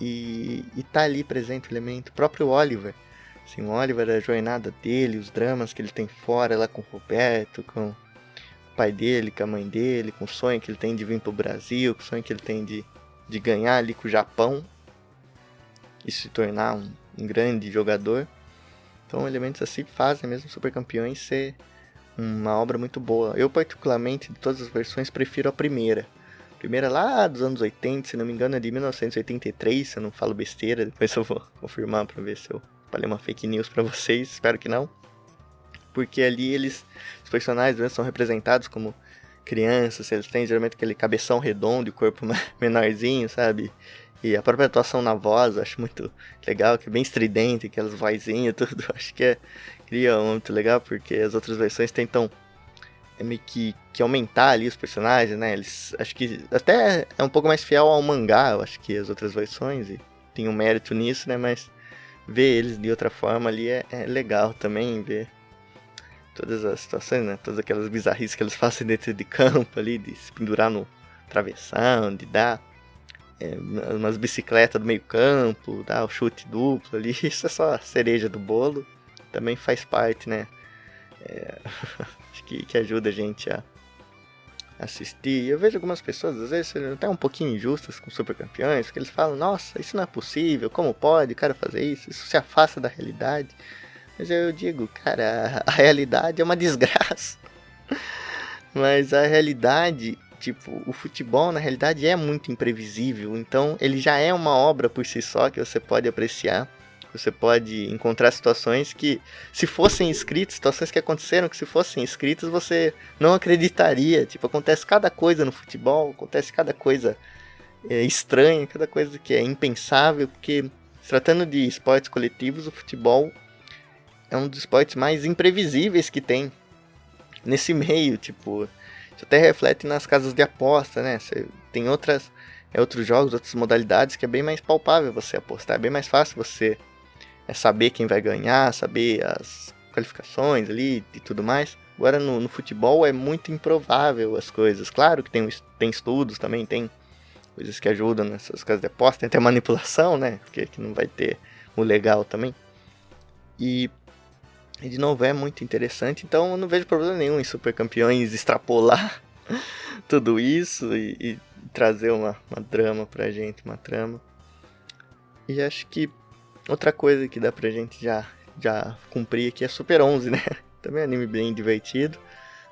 Speaker 1: e tá ali presente o elemento. O próprio Oliver, assim, o Oliver, a jornada dele, os dramas que ele tem fora lá com o Roberto, com o pai dele, com a mãe dele, com o sonho que ele tem de vir pro Brasil, com o sonho que ele tem de ganhar ali com o Japão e se tornar um grande jogador. Então elementos assim fazem mesmo Super Campeões ser uma obra muito boa. Eu particularmente, de todas as versões, prefiro a primeira. A primeira lá dos anos 80, se não me engano é de 1983, se eu não falo besteira, depois eu vou confirmar pra ver se eu falei uma fake news pra vocês, espero que não. Porque ali os personagens são representados como crianças, eles têm geralmente aquele cabeção redondo e corpo menorzinho, sabe? E a própria atuação na voz, eu acho muito legal, que é bem estridente, aquelas vozinhas, tudo. Acho que cria muito legal, porque as outras versões tentam meio que aumentar ali os personagens, né? Eles, acho que até é um pouco mais fiel ao mangá, eu acho que as outras versões, e tem um mérito nisso, né? Mas ver eles de outra forma ali é legal também, ver todas as situações, né? Todas aquelas bizarrices que eles fazem dentro de campo ali, de se pendurar no travessão, de dar umas bicicletas do meio campo, dar o chute duplo ali, isso é só a cereja do bolo, também faz parte, né? Acho que ajuda a gente a assistir. Eu vejo algumas pessoas, às vezes, até um pouquinho injustas com Super Campeões, porque eles falam, nossa, isso não é possível, como pode o cara fazer isso? Isso se afasta da realidade. Mas eu digo, cara, a realidade é uma desgraça. Mas a realidade, tipo, o futebol na realidade é muito imprevisível, então ele já é uma obra por si só que você pode apreciar. Você pode encontrar situações que, se fossem escritas, situações que aconteceram que se fossem escritas, você não acreditaria. Tipo, acontece cada coisa no futebol, acontece cada coisa estranha, cada coisa que é impensável, porque se tratando de esportes coletivos, o futebol é um dos esportes mais imprevisíveis que tem nesse meio, tipo, isso até reflete nas casas de aposta, né? Você tem outros jogos, outras modalidades que é bem mais palpável você apostar, é bem mais fácil você saber quem vai ganhar, saber as qualificações ali e tudo mais. Agora no futebol é muito improvável as coisas. Claro que tem estudos também, tem coisas que ajudam nessas casas de aposta, tem até manipulação, né? Porque que não vai ter o legal também. E de novo, é muito interessante, então eu não vejo problema nenhum em Super Campeões extrapolar tudo isso e trazer uma drama pra gente, uma trama. E acho que outra coisa que dá pra gente já cumprir aqui é Super 11, né? Também é um anime bem divertido,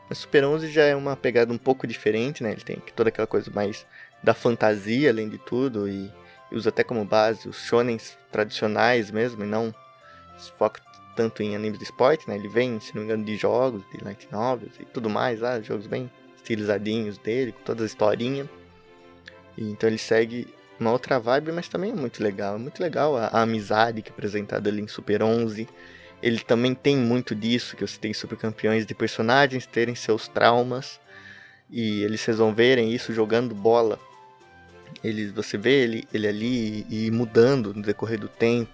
Speaker 1: mas Super 11 já é uma pegada um pouco diferente, né? Ele tem toda aquela coisa mais da fantasia, além de tudo, e usa até como base os shonens tradicionais mesmo, e não se foca tanto em animes de esporte, né? Ele vem, se não me engano, de jogos, de light novels e tudo mais, jogos bem estilizadinhos dele, com toda a historinha. E então ele segue uma outra vibe, mas também é muito legal. É muito legal a amizade que é apresentada ali em Super 11. Ele também tem muito disso, que você tem Super Campeões de personagens terem seus traumas e eles resolverem isso jogando bola. Você vê ele ali e mudando no decorrer do tempo,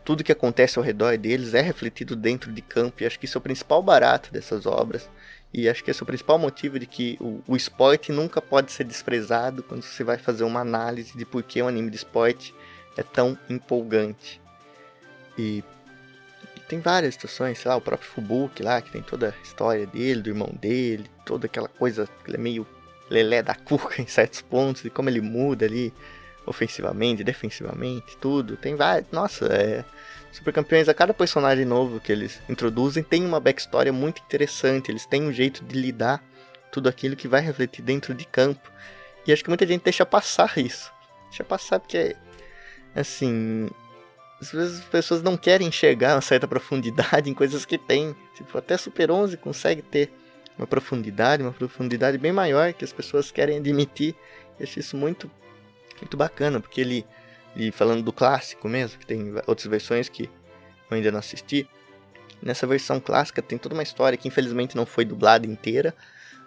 Speaker 1: tudo que acontece ao redor deles é refletido dentro de campo, e acho que isso é o principal barato dessas obras, e acho que esse é o principal motivo de que o esporte nunca pode ser desprezado quando você vai fazer uma análise de por que um anime de esporte é tão empolgante. E tem várias situações, sei lá, o próprio Fubuki lá, que tem toda a história dele, do irmão dele, toda aquela coisa, ele é meio lelé da cuca em certos pontos, e como ele muda ali, ofensivamente, defensivamente, tudo. Tem vários. Nossa, Super Campeões, a cada personagem novo que eles introduzem tem uma backstory muito interessante. Eles têm um jeito de lidar tudo aquilo que vai refletir dentro de campo. E acho que muita gente deixa passar isso. Deixa passar porque, assim, às vezes as pessoas não querem enxergar uma certa profundidade em coisas que tem. Tipo, até Super 11 consegue ter uma profundidade bem maior que as pessoas querem admitir. Eu acho isso muito bacana, porque ele falando do clássico mesmo, que tem outras versões que eu ainda não assisti. Nessa versão clássica tem toda uma história que infelizmente não foi dublada inteira,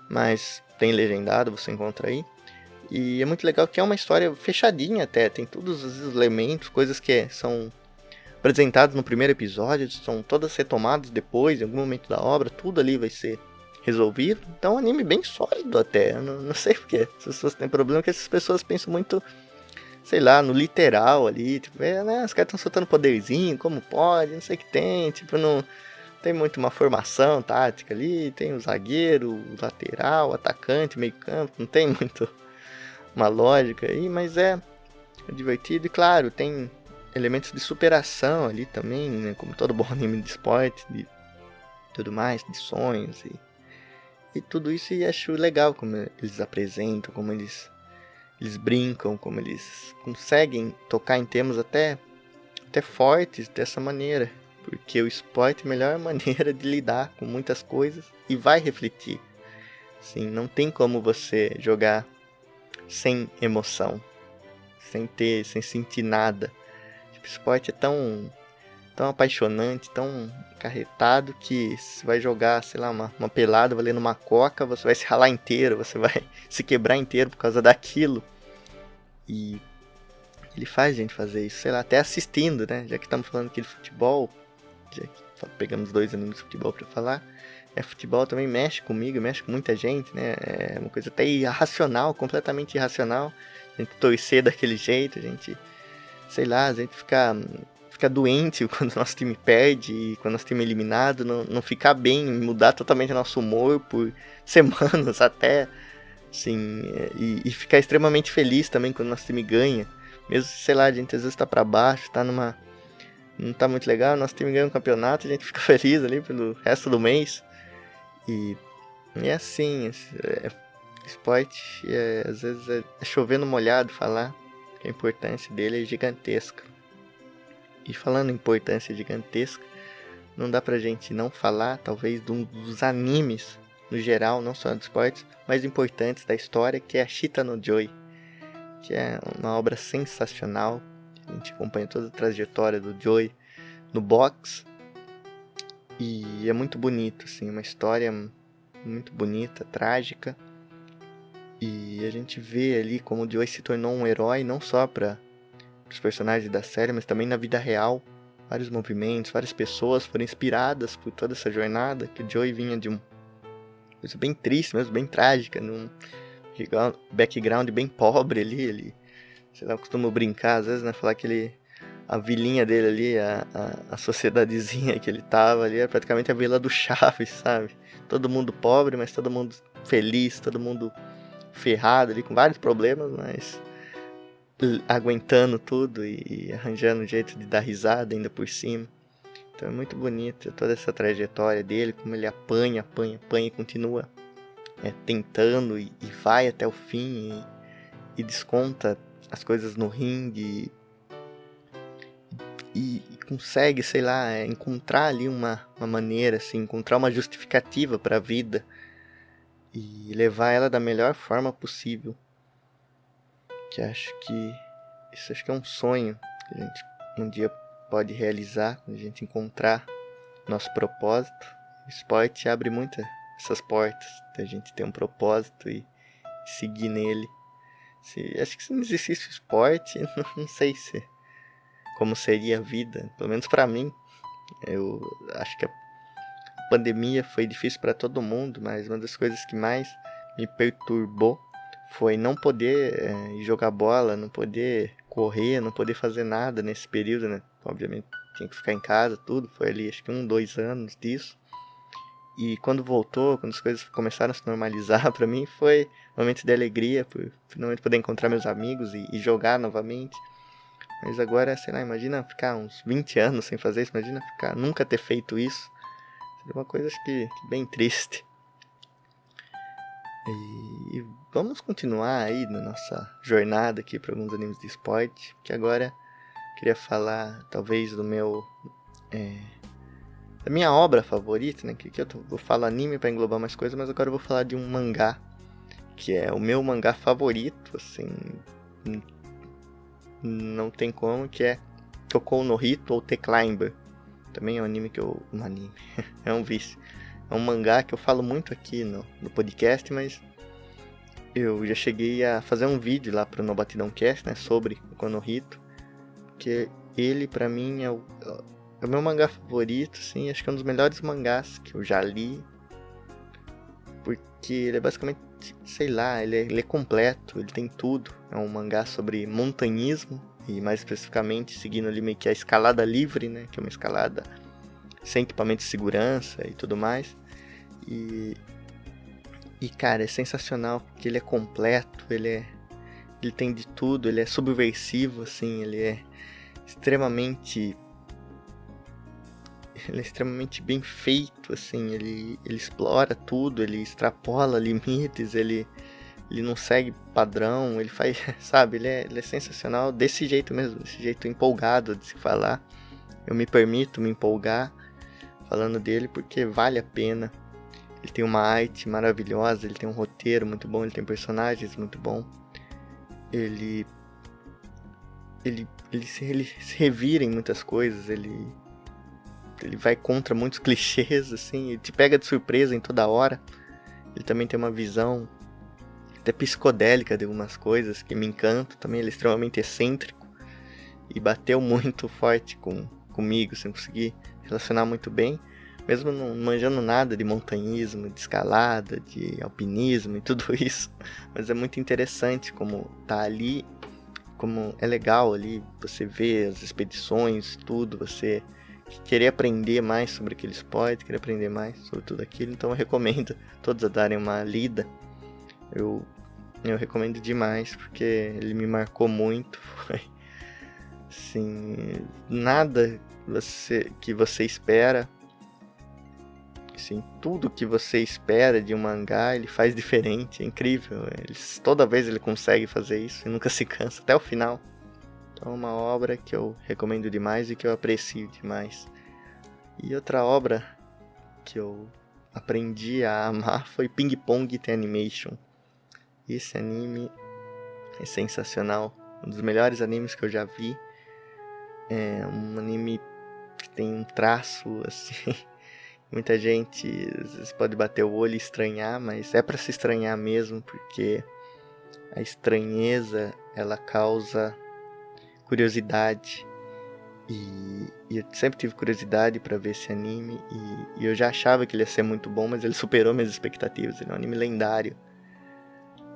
Speaker 1: mas tem legendado, você encontra aí. E é muito legal que é uma história fechadinha até, tem todos os elementos, coisas que são apresentadas no primeiro episódio, são todas retomadas depois, em algum momento da obra, tudo ali vai ser resolvido. Então é um anime bem sólido até, eu não sei porque as pessoas têm problema, que essas pessoas pensam muito, sei lá, no literal ali, tipo, né, os caras estão soltando poderzinho, como pode, não sei o que tem, tipo, não tem muito uma formação tática ali, tem o zagueiro, o lateral, o atacante, meio campo, não tem muito uma lógica aí, mas é divertido e claro, tem elementos de superação ali também, né, como todo bom anime de esporte, de tudo mais, de sonhos e tudo isso, e acho legal como eles apresentam, como eles brincam, como eles conseguem tocar em temas até fortes dessa maneira, porque o esporte é a melhor maneira de lidar com muitas coisas e vai refletir. Sim, não tem como você jogar sem emoção, sem sentir nada. Tipo, o esporte é tão apaixonante, tão carretado, que você vai jogar, sei lá, uma pelada valendo uma coca, você vai se ralar inteiro, você vai se quebrar inteiro por causa daquilo. E ele faz a gente fazer isso, sei lá, até assistindo, né? Já que estamos falando aqui de futebol, já que pegamos 2 animes de futebol para falar, futebol também mexe comigo, mexe com muita gente, né? É uma coisa até irracional, completamente irracional. A gente torcer daquele jeito, a gente, sei lá, a gente ficar ficar doente quando o nosso time perde e quando o nosso time é eliminado, não ficar bem, mudar totalmente nosso humor por semanas até, assim, e ficar extremamente feliz também quando o nosso time ganha. Mesmo, sei lá, a gente às vezes tá pra baixo, não tá muito legal, nosso time ganha um campeonato, a gente fica feliz ali pelo resto do mês. E é assim, esporte, às vezes é chover no molhado falar que a importância dele é gigantesca. E falando em importância gigantesca, não dá pra gente não falar, talvez, de um dos animes, no geral, não só dos esportes, mais importantes da história, que é a Shita no Joy, que é uma obra sensacional. A gente acompanha toda a trajetória do Joy no boxe, e é muito bonito, assim, uma história muito bonita, trágica, e a gente vê ali como o Joy se tornou um herói, não só para os personagens da série, mas também na vida real. Vários movimentos, várias pessoas foram inspiradas por toda essa jornada, que o Joey vinha de uma coisa bem triste mesmo, bem trágica, num background bem pobre ali, sei lá, eu costumo brincar às vezes, né, falar que a vilinha dele ali, a sociedadezinha que ele tava ali, era praticamente a vila do Chaves, sabe? Todo mundo pobre, mas todo mundo feliz, todo mundo ferrado ali, com vários problemas, mas aguentando tudo e arranjando um jeito de dar risada ainda por cima. Então é muito bonito toda essa trajetória dele, como ele apanha e continua tentando e vai até o fim e desconta as coisas no ringue e consegue, sei lá, encontrar ali uma maneira, assim, encontrar uma justificativa para a vida e levar ela da melhor forma possível. Que isso acho que é um sonho que a gente um dia pode realizar, quando a gente encontrar nosso propósito. O esporte abre muitas essas portas, da gente ter um propósito e seguir nele. Acho que se não existisse o esporte, não sei como seria a vida, pelo menos para mim. Eu acho que a pandemia foi difícil para todo mundo, mas uma das coisas que mais me perturbou foi não poder ir jogar bola, não poder correr, não poder fazer nada nesse período, né? Obviamente tinha que ficar em casa, tudo. Foi ali, acho que 2 anos disso. E quando voltou, quando as coisas começaram a se normalizar, pra mim foi um momento de alegria, por finalmente poder encontrar meus amigos e jogar novamente. Mas agora, sei lá, imagina ficar uns 20 anos sem fazer isso, imagina nunca ter feito isso. Seria uma coisa, acho que bem triste. E vamos continuar aí na nossa jornada aqui para alguns animes de esporte, que agora eu queria falar talvez da minha obra favorita, né? Que eu falo anime para englobar mais coisas, mas agora eu vou falar de um mangá, que é o meu mangá favorito, assim, não tem como, que é Kokou no Hito ou The Climber. Também é um anime é um vício. É um mangá que eu falo muito aqui no podcast, mas eu já cheguei a fazer um vídeo lá pro No Batidão Cast, né, sobre Kokou no Hito, que ele pra mim é o meu mangá favorito, sim, acho que é um dos melhores mangás que eu já li, porque ele é basicamente, sei lá, ele é completo, ele tem tudo. É um mangá sobre montanhismo, e mais especificamente seguindo ali meio que a escalada livre, né, que é uma escalada sem equipamento de segurança e tudo mais. E cara, é sensacional, porque ele é completo, ele tem de tudo, ele é subversivo, assim, ele é extremamente bem feito, assim, ele explora tudo, ele extrapola limites, ele não segue padrão, ele faz, sabe, ele é sensacional desse jeito mesmo, desse jeito empolgado de se falar. Eu me permito me empolgar falando dele porque vale a pena. Ele tem uma arte maravilhosa, ele tem um roteiro muito bom, ele tem personagens muito bons. Ele se revira em muitas coisas, ele vai contra muitos clichês, assim, ele te pega de surpresa em toda hora. Ele também tem uma visão até psicodélica de algumas coisas que me encantam. Também ele é extremamente excêntrico e bateu muito forte comigo, sem conseguir relacionar muito bem, mesmo não manjando nada de montanhismo, de escalada, de alpinismo e tudo isso. Mas é muito interessante como tá ali como é legal ali você ver as expedições, tudo, você querer aprender mais sobre aquele esporte, querer aprender mais sobre tudo aquilo. Então eu recomendo todos a darem uma lida. Eu recomendo demais, porque ele me marcou muito. Foi assim, nada que você espera. Assim, tudo que você espera de um mangá, ele faz diferente, é incrível. Toda vez ele consegue fazer isso e nunca se cansa, até o final. Então é uma obra que eu recomendo demais e que eu aprecio demais. E outra obra que eu aprendi a amar foi Ping Pong The Animation. Esse anime é sensacional, um dos melhores animes que eu já vi. É um anime que tem um traço assim... Muita gente às vezes pode bater o olho e estranhar, mas é para se estranhar mesmo, porque a estranheza ela causa curiosidade. E eu sempre tive curiosidade para ver esse anime, e eu já achava que ele ia ser muito bom, mas ele superou minhas expectativas. Ele é um anime lendário.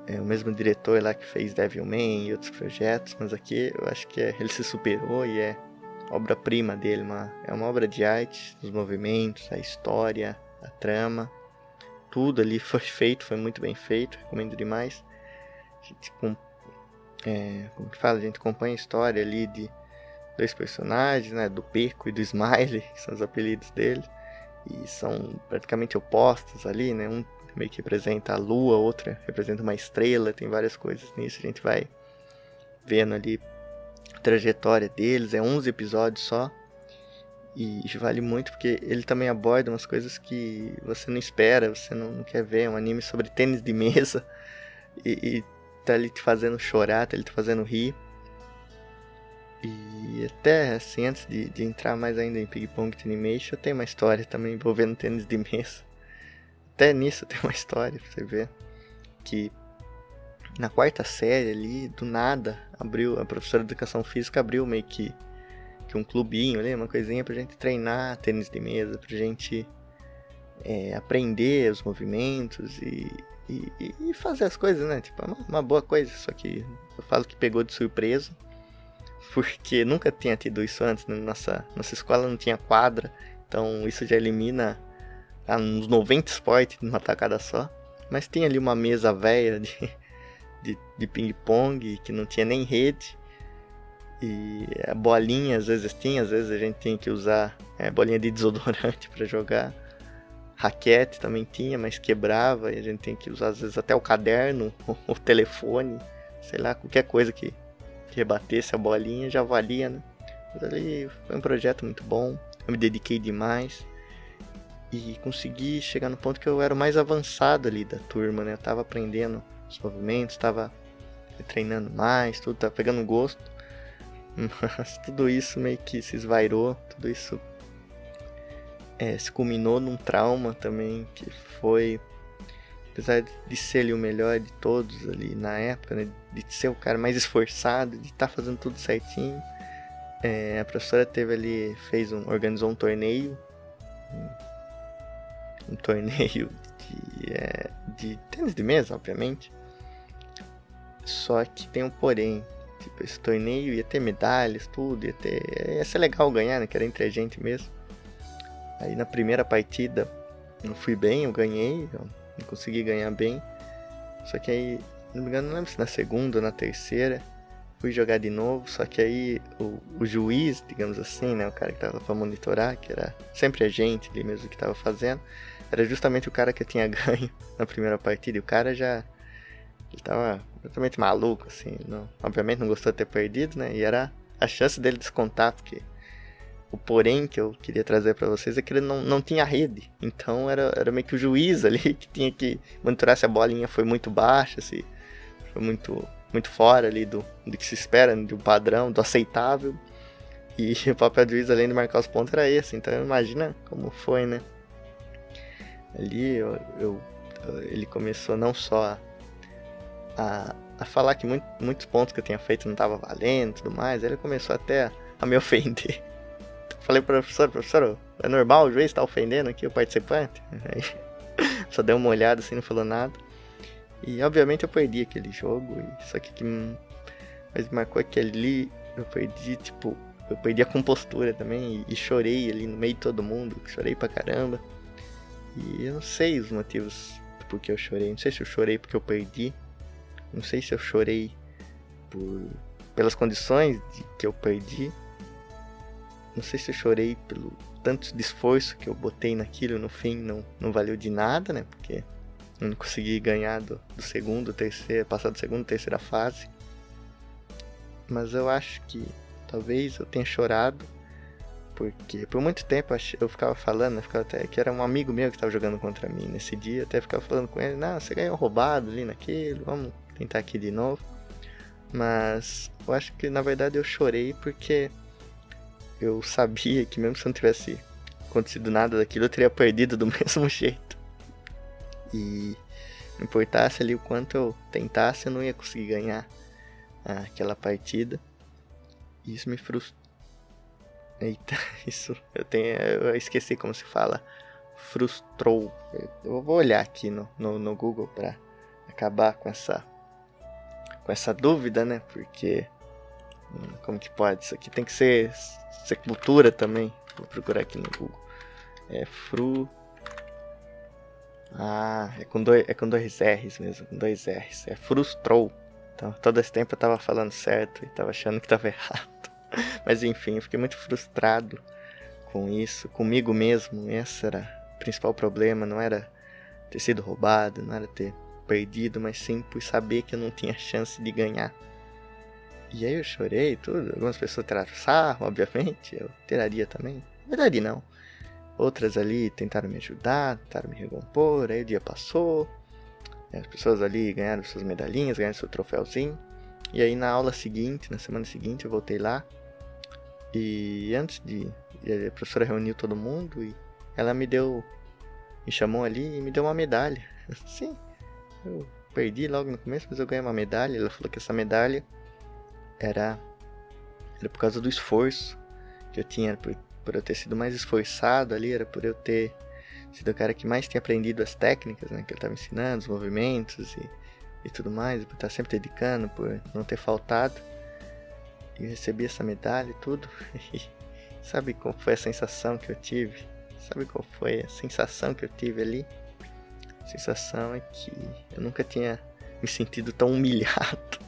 Speaker 1: É o mesmo diretor lá que fez Devilman e outros projetos, mas aqui eu acho que ele se superou e é obra-prima dele, é uma obra de arte, os movimentos, a história, a trama, tudo ali foi feito, foi muito bem feito, recomendo demais. A gente, como que fala, a gente acompanha a história ali de dois personagens, né, do Peco e do Smiley, que são os apelidos dele, e são praticamente opostos ali, né, um meio que representa a lua, outra representa uma estrela, tem várias coisas nisso, a gente vai vendo ali trajetória deles, é 11 episódios só, e vale muito porque ele também aborda umas coisas que você não espera, você não quer ver. É um anime sobre tênis de mesa, e tá ali te fazendo chorar, tá ali te fazendo rir. E até assim, antes de entrar mais ainda em Ping Pong Animation, tem uma história também envolvendo tênis de mesa. Até nisso tem uma história pra você ver, que na quarta série ali, do nada, a professora de educação física abriu meio que um clubinho ali, uma coisinha pra gente treinar tênis de mesa, pra gente aprender os movimentos e fazer as coisas, né? Tipo, uma boa coisa, só que eu falo que pegou de surpresa, porque nunca tinha tido isso antes, né? Nossa escola não tinha quadra, então isso já elimina uns 90 esportes numa tacada só. Mas tinha ali uma mesa velha de ping-pong que não tinha nem rede, e a bolinha às vezes a gente tinha que usar bolinha de desodorante para jogar. Raquete também tinha, mas quebrava, e a gente tem que usar às vezes até o caderno, o telefone, sei lá, qualquer coisa que rebatesse a bolinha já valia, né? Mas ali foi um projeto muito bom, eu me dediquei demais e consegui chegar no ponto que eu era o mais avançado ali da turma, né? Eu tava aprendendo os movimentos, tava treinando mais, tudo, tava pegando gosto, mas tudo isso meio que se esvairou, tudo isso se culminou num trauma também, que foi, apesar de ser ali o melhor de todos ali na época, né, de ser o cara mais esforçado, de estar fazendo tudo certinho, a professora organizou um torneio, de tênis de mesa, obviamente, só que tem um porém, tipo, esse torneio ia ter medalhas, tudo, ia ser legal ganhar, né, que era entre a gente mesmo. Aí na primeira partida eu fui bem, eu ganhei, eu não consegui ganhar bem. Só que aí, não me engano, não lembro se na segunda ou na terceira, fui jogar de novo. Só que aí o juiz, digamos assim, né, o cara que tava pra monitorar, que era sempre a gente ali mesmo que tava fazendo, era justamente o cara que eu tinha ganho na primeira partida. E o cara ele tava totalmente maluco, assim, obviamente não gostou de ter perdido, né, e era a chance dele descontar, porque o porém que eu queria trazer pra vocês é que ele não tinha rede. Então era meio que o juiz ali que tinha que monitorar se a bolinha foi muito baixa, se foi muito, muito fora ali do que se espera, do padrão, do aceitável. E o papel do juiz, além de marcar os pontos, era esse. Então imagina como foi, né? Ali ele começou não só a falar que muitos pontos que eu tinha feito não estavam valendo e tudo mais. Ele começou até a me ofender. Falei pro professor, é normal o juiz estar ofendendo aqui o participante? Aí, só deu uma olhada assim, não falou nada. E obviamente eu perdi aquele jogo, só que Mas marcou que ali eu perdi, tipo, eu perdi a compostura também e chorei ali no meio de todo mundo, chorei pra caramba. E eu não sei os motivos por que eu chorei, não sei se eu chorei porque eu perdi, não sei se eu chorei pelas condições que eu perdi, não sei se eu chorei pelo tanto de esforço que eu botei naquilo, no fim não valeu de nada, né, porque eu não consegui ganhar do segundo, terceiro, passar do segundo, terceira fase. Mas eu acho que talvez eu tenha chorado porque por muito tempo eu ficava falando, até que era um amigo meu que estava jogando contra mim nesse dia, eu até ficava falando com ele, não, você ganhou roubado ali naquilo, vamos tentar aqui de novo. Mas eu acho que na verdade eu chorei porque eu sabia que mesmo se não tivesse acontecido nada daquilo, eu teria perdido do mesmo jeito. E não importasse ali o quanto eu tentasse, eu não ia conseguir ganhar aquela partida. E isso me frustrou. Eita, isso eu esqueci como se fala. Frustrou. Eu vou olhar aqui no Google pra acabar com essa dúvida, né? Porque como que pode? Isso aqui tem que ser cultura também. Vou procurar aqui no Google. É com dois R's mesmo, com dois R's. É frustrou. Então, todo esse tempo eu tava falando certo e tava achando que tava errado. Mas enfim, eu fiquei muito frustrado com isso, comigo mesmo. Esse era o principal problema, não era ter sido roubado, não era ter perdido, mas sim por saber que eu não tinha chance de ganhar. E aí eu chorei e tudo, algumas pessoas tiraram sarro, obviamente, eu tiraria também. Na verdade não. Outras ali tentaram me ajudar, tentaram me recompor, aí o dia passou. As pessoas ali ganharam suas medalhinhas, ganharam seu troféuzinho. E aí na aula seguinte, na semana seguinte, eu voltei lá. E a professora reuniu todo mundo e ela me chamou ali e me deu uma medalha. Sim, eu perdi logo no começo, mas eu ganhei uma medalha. Ela falou que essa medalha era por causa do esforço que eu tinha, por eu ter sido mais esforçado ali, era por eu ter sido o cara que mais tinha aprendido as técnicas, né, que eu estava ensinando, os movimentos e tudo mais, por estar sempre dedicando, por não ter faltado. E eu recebi essa medalha e tudo. E sabe qual foi a sensação que eu tive? Sabe qual foi a sensação que eu tive ali? A sensação é que eu nunca tinha me sentido tão humilhado.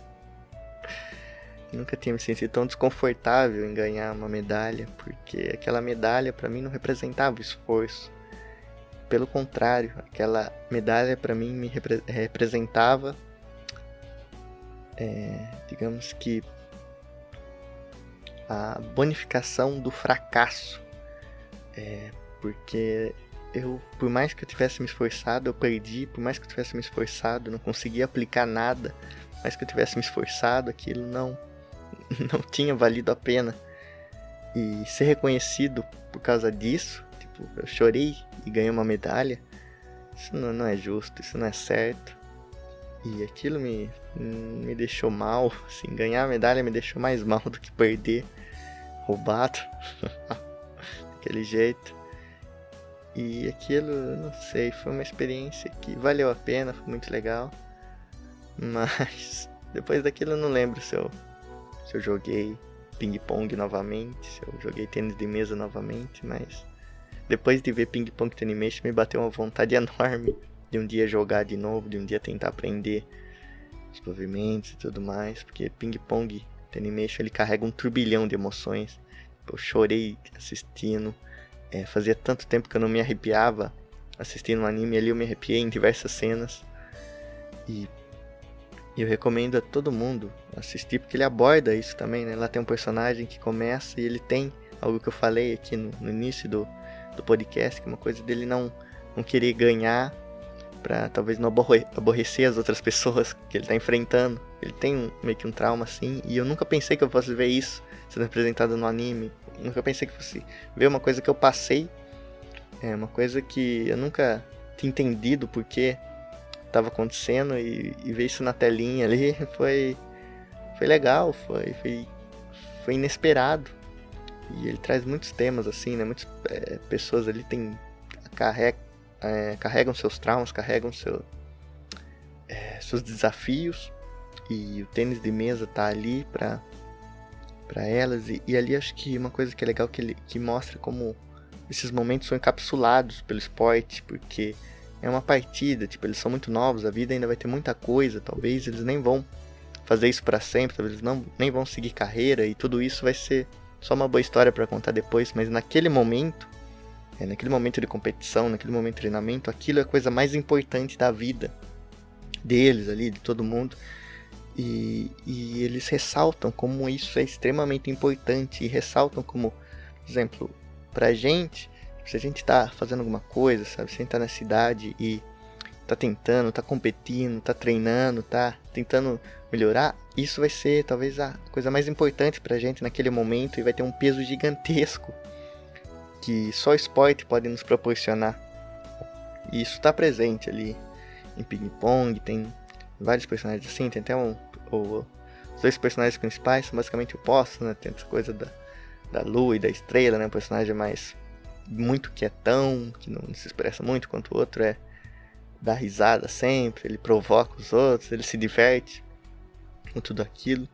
Speaker 1: Eu nunca tinha me sentido tão desconfortável em ganhar uma medalha, porque aquela medalha para mim não representava esforço. Pelo contrário, aquela medalha para mim me representava, digamos que, a bonificação do fracasso. Porque por mais que eu tivesse me esforçado, eu perdi. Por mais que eu tivesse me esforçado, eu não conseguia aplicar nada. Por mais que eu tivesse me esforçado, aquilo não tinha valido a pena. E ser reconhecido por causa disso, tipo, eu chorei e ganhei uma medalha, isso não é justo, isso não é certo. E aquilo me deixou mal, assim, ganhar a medalha me deixou mais mal do que perder, roubado, daquele jeito. E aquilo, não sei, foi uma experiência que valeu a pena, foi muito legal. Mas depois daquilo eu não lembro se eu joguei ping-pong novamente, se eu joguei tênis de mesa novamente, mas depois de ver ping-pong Tenimation me bateu uma vontade enorme de um dia jogar de novo, de um dia tentar aprender os movimentos e tudo mais, porque ping-pong Tenimation ele carrega um turbilhão de emoções. Eu chorei assistindo, fazia tanto tempo que eu não me arrepiava assistindo um anime, ali eu me arrepiei em diversas cenas. E eu recomendo a todo mundo assistir, porque ele aborda isso também, né? Lá tem um personagem que começa e ele tem algo que eu falei aqui no início do podcast, que é uma coisa dele não querer ganhar pra talvez não aborrecer as outras pessoas que ele tá enfrentando. Ele tem meio que um trauma assim, e eu nunca pensei que eu fosse ver isso sendo representado no anime. Eu nunca pensei que fosse ver uma coisa que eu passei, uma coisa que eu nunca tinha entendido porque estava acontecendo, e ver isso na telinha ali foi legal, foi inesperado. E ele traz muitos temas assim, né? Muitas pessoas ali carregam seus traumas, carregam seus desafios, e o tênis de mesa tá ali pra elas, e ali acho que uma coisa que é legal que mostra como esses momentos são encapsulados pelo esporte, porque é uma partida, tipo, eles são muito novos, a vida ainda vai ter muita coisa, talvez eles nem vão fazer isso pra sempre, talvez eles nem vão seguir carreira, e tudo isso vai ser só uma boa história pra contar depois, mas naquele momento de competição, naquele momento de treinamento, aquilo é a coisa mais importante da vida deles ali, de todo mundo. E eles ressaltam como isso é extremamente importante, e ressaltam como, por exemplo, pra gente, se a gente tá fazendo alguma coisa, sabe, se a gente tá na cidade e tá tentando, tá competindo, tá treinando, tá tentando melhorar, isso vai ser talvez a coisa mais importante pra gente naquele momento, e vai ter um peso gigantesco que só o esporte pode nos proporcionar. E isso tá presente ali em Ping Pong, tem vários personagens assim, tem até os dois personagens principais são basicamente opostos, né? Tem essa coisa da lua e da estrela, né? Um personagem mais muito quietão, que não se expressa muito, enquanto o outro dá risada sempre, ele provoca os outros, ele se diverte com tudo aquilo.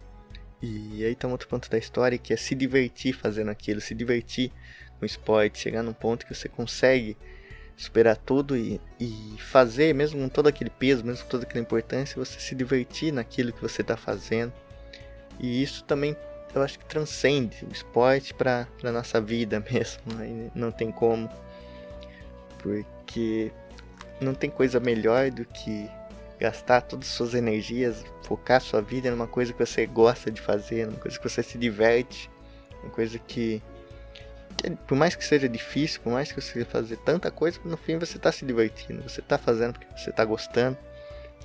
Speaker 1: E aí tá um outro ponto da história, que é se divertir fazendo aquilo, se divertir com o esporte, chegar num ponto que você consegue superar tudo e fazer, mesmo com todo aquele peso, mesmo com toda aquela importância, você se divertir naquilo que você está fazendo. E isso também, eu acho que transcende o esporte para a nossa vida mesmo, né? Não tem como, porque não tem coisa melhor do que gastar todas as suas energias, focar sua vida numa coisa que você gosta de fazer, numa coisa que você se diverte, uma coisa que por mais que seja difícil, por mais que você fazer tanta coisa, no fim você está se divertindo, você está fazendo porque você está gostando.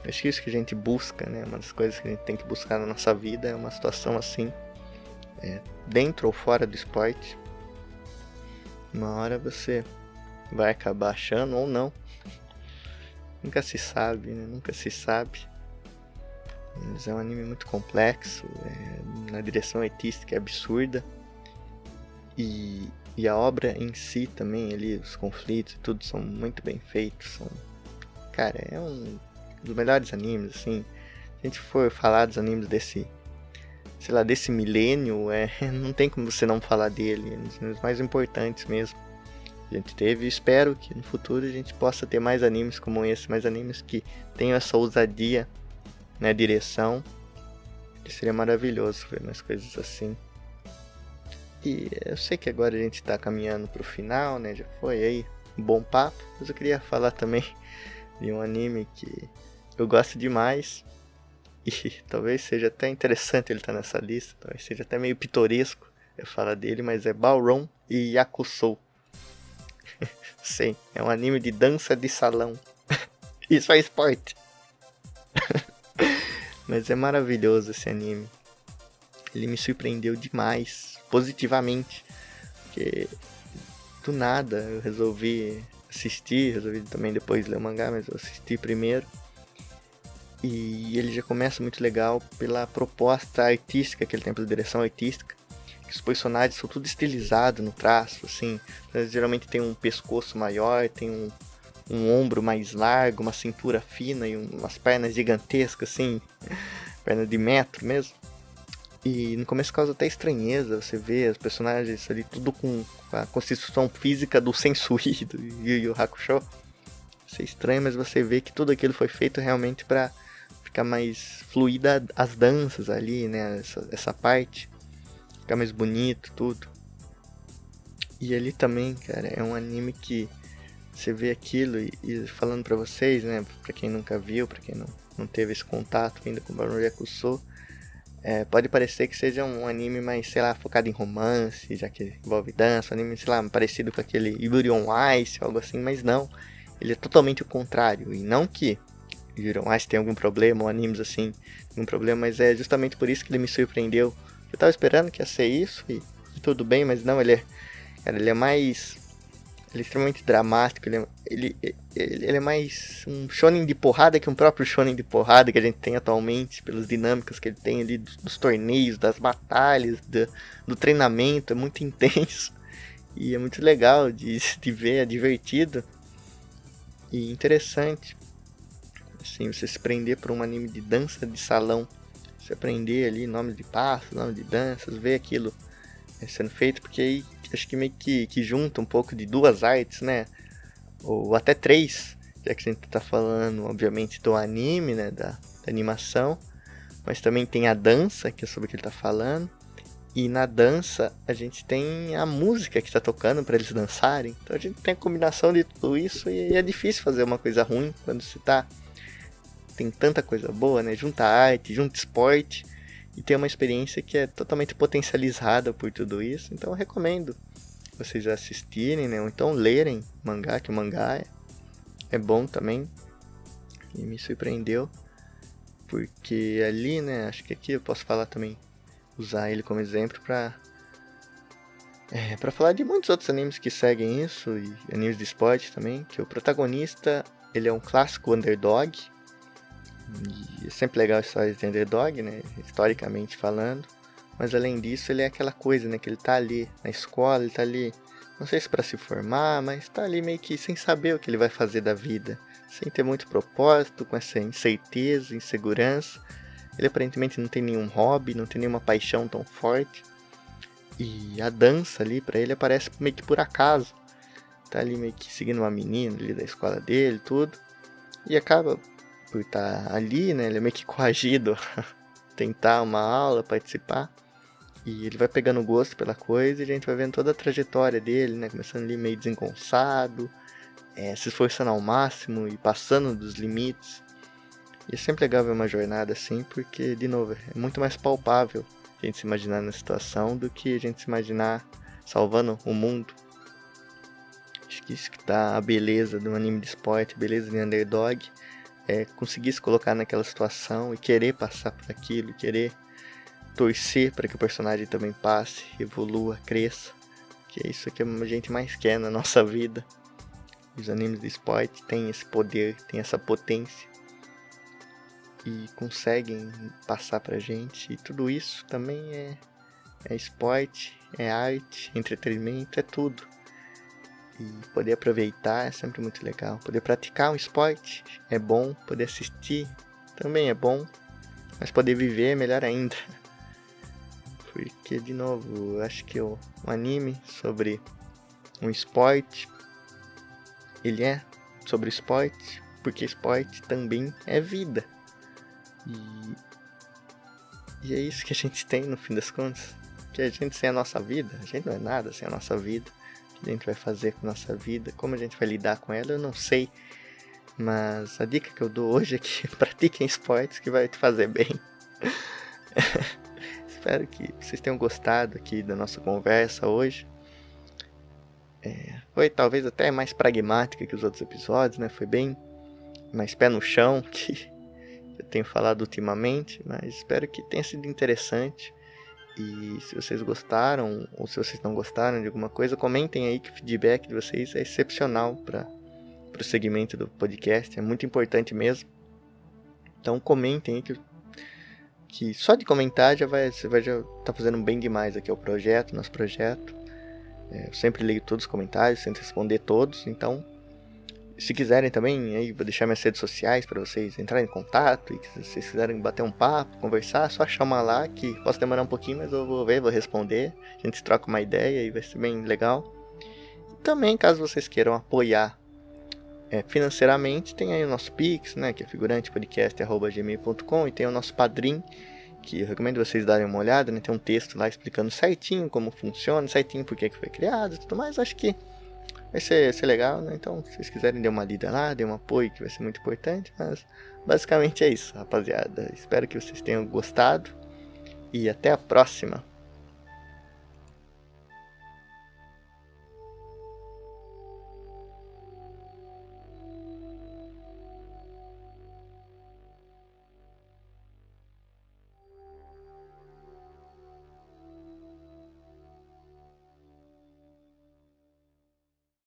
Speaker 1: Acho que isso que a gente busca, né? Uma das coisas que a gente tem que buscar na nossa vida é uma situação assim, dentro ou fora do esporte. Uma hora você vai acabar achando ou não. Nunca se sabe, né? Nunca se sabe. Mas é um anime muito complexo, na direção artística é absurda. E a obra em si também, ali, os conflitos e tudo são muito bem feitos. Cara, é um dos melhores animes, assim. Se a gente for falar dos animes desse milênio, não tem como você não falar dele. É um dos animes mais importantes mesmo. A gente teve, e espero que no futuro a gente possa ter mais animes como esse, mais animes que tenham essa ousadia na direção. Seria maravilhoso ver mais coisas assim. E eu sei que agora a gente tá caminhando pro final, né? Já foi aí um bom papo, mas eu queria falar também de um anime que eu gosto demais. E talvez seja até interessante ele estar nessa lista, talvez seja até meio pitoresco eu falar dele, mas é Ballroom e Yakusou. Sim, é um anime de dança de salão. Isso é esporte. Mas é maravilhoso esse anime. Ele me surpreendeu demais, positivamente. Porque do nada eu resolvi também depois ler o mangá, mas eu assisti primeiro. E ele já começa muito legal pela proposta artística que ele tem, pela direção artística. Que os personagens são tudo estilizado no traço, assim. Eles geralmente tem um pescoço maior, tem um ombro mais largo, uma cintura fina e umas pernas gigantescas, assim. Perna de metro mesmo. E no começo causa até estranheza, você vê os personagens ali tudo com a constituição física do Sensui, do Yu Yu Hakusho. Isso é estranho, mas você vê que tudo aquilo foi feito realmente para ficar mais fluida as danças ali, né? Essa parte. Ficar mais bonito, tudo. E ali também, cara, é um anime que você vê aquilo e falando pra vocês, né? Pra quem nunca viu, pra quem não teve esse contato ainda com o Ballroom Yakusou, pode parecer que seja um anime mais, sei lá, focado em romance, já que envolve dança, um anime, sei lá, parecido com aquele Yuri on Ice, algo assim, mas não. Ele é totalmente o contrário. E não que Yuri on Ice tenha algum problema, ou animes assim, algum problema, mas é justamente por isso que ele me surpreendeu. Eu tava esperando que ia ser isso e tudo bem, mas não, ele é mais... Ele é extremamente dramático, ele é mais um shonen de porrada que um próprio shonen de porrada que a gente tem atualmente, pelas dinâmicas que ele tem ali dos torneios, das batalhas, do treinamento, é muito intenso. E é muito legal de ver, é divertido e interessante. Assim, você se prender por um anime de dança de salão Você aprender ali nome de passos, nome de danças, ver aquilo sendo feito, porque aí acho que meio que junta um pouco de duas artes, né? Ou até três, já que a gente tá falando, obviamente, do anime, né? Da animação, mas também tem a dança, que é sobre o que ele tá falando. E na dança a gente tem a música que tá tocando para eles dançarem. Então a gente tem a combinação de tudo isso e é difícil fazer uma coisa ruim quando se tem tanta coisa boa, né? Junta arte, junta esporte e tem uma experiência que é totalmente potencializada por tudo isso. Então eu recomendo vocês assistirem, né? Ou então lerem mangá, que o mangá é bom também. E me surpreendeu. Porque ali, né? Acho que aqui eu posso falar também, usar ele como exemplo pra falar de muitos outros animes que seguem isso, e animes de esporte também, que o protagonista, ele é um clássico underdog, e é sempre legal histórias de underdog, né, historicamente falando, mas além disso ele é aquela coisa, né, que ele tá ali na escola, ele tá ali, não sei se para se formar, mas tá ali meio que sem saber o que ele vai fazer da vida, sem ter muito propósito, com essa incerteza, insegurança. Ele aparentemente não tem nenhum hobby, não tem nenhuma paixão tão forte. E a dança ali pra ele aparece meio que por acaso. Tá ali meio que seguindo uma menina ali da escola dele, tudo. E acaba por estar ali, né? Ele é meio que coagido a tentar uma aula, participar. E ele vai pegando gosto pela coisa e a gente vai vendo toda a trajetória dele, né? Começando ali meio desengonçado, se esforçando ao máximo e passando dos limites. E é sempre legal ver uma jornada assim, porque, de novo, é muito mais palpável a gente se imaginar na situação do que a gente se imaginar salvando o mundo. Acho que isso que tá a beleza de um anime de esporte, a beleza de underdog, é conseguir se colocar naquela situação e querer passar por aquilo, querer torcer para que o personagem também passe, evolua, cresça, que é isso que a gente mais quer na nossa vida. Os animes de esporte têm esse poder, têm essa potência, e conseguem passar pra gente, e tudo isso também é esporte, é arte, entretenimento, é tudo. E poder aproveitar é sempre muito legal. Poder praticar um esporte é bom, poder assistir também é bom, mas poder viver é melhor ainda. Porque, de novo, eu acho que um anime sobre um esporte, ele é sobre esporte, porque esporte também é vida. E é isso que a gente tem no fim das contas. Que a gente sem a nossa vida, a gente não é nada sem a nossa vida. O que a gente vai fazer com a nossa vida, como a gente vai lidar com ela, eu não sei. Mas a dica que eu dou hoje é que pratiquem esportes, que vai te fazer bem. Espero que vocês tenham gostado aqui da nossa conversa hoje. Foi talvez até mais pragmática que os outros episódios, né? Foi bem mais pé no chão que eu tenho falado ultimamente, mas espero que tenha sido interessante. E se vocês gostaram, ou se vocês não gostaram de alguma coisa, comentem aí, que o feedback de vocês é excepcional para o segmento do podcast, é muito importante mesmo. Então comentem aí, que só de comentar você vai já tá fazendo bem demais aqui ao projeto, nosso projeto. Eu sempre leio todos os comentários, tento responder todos, então se quiserem também, aí vou deixar minhas redes sociais para vocês entrarem em contato, e se vocês quiserem bater um papo, conversar, só chamar lá, que posso demorar um pouquinho, mas eu vou ver, vou responder, a gente troca uma ideia e vai ser bem legal. E também, caso vocês queiram apoiar financeiramente, tem aí o nosso Pix, né, que é figurantepodcast@gmail.com, e tem o nosso Padrim, que eu recomendo vocês darem uma olhada, né, tem um texto lá explicando certinho como funciona, certinho por que foi criado e tudo mais. Acho que vai ser legal, né? Então, se vocês quiserem, dê uma lida lá, dê um apoio, que vai ser muito importante. Mas, basicamente é isso, rapaziada. Espero que vocês tenham gostado. E até a próxima.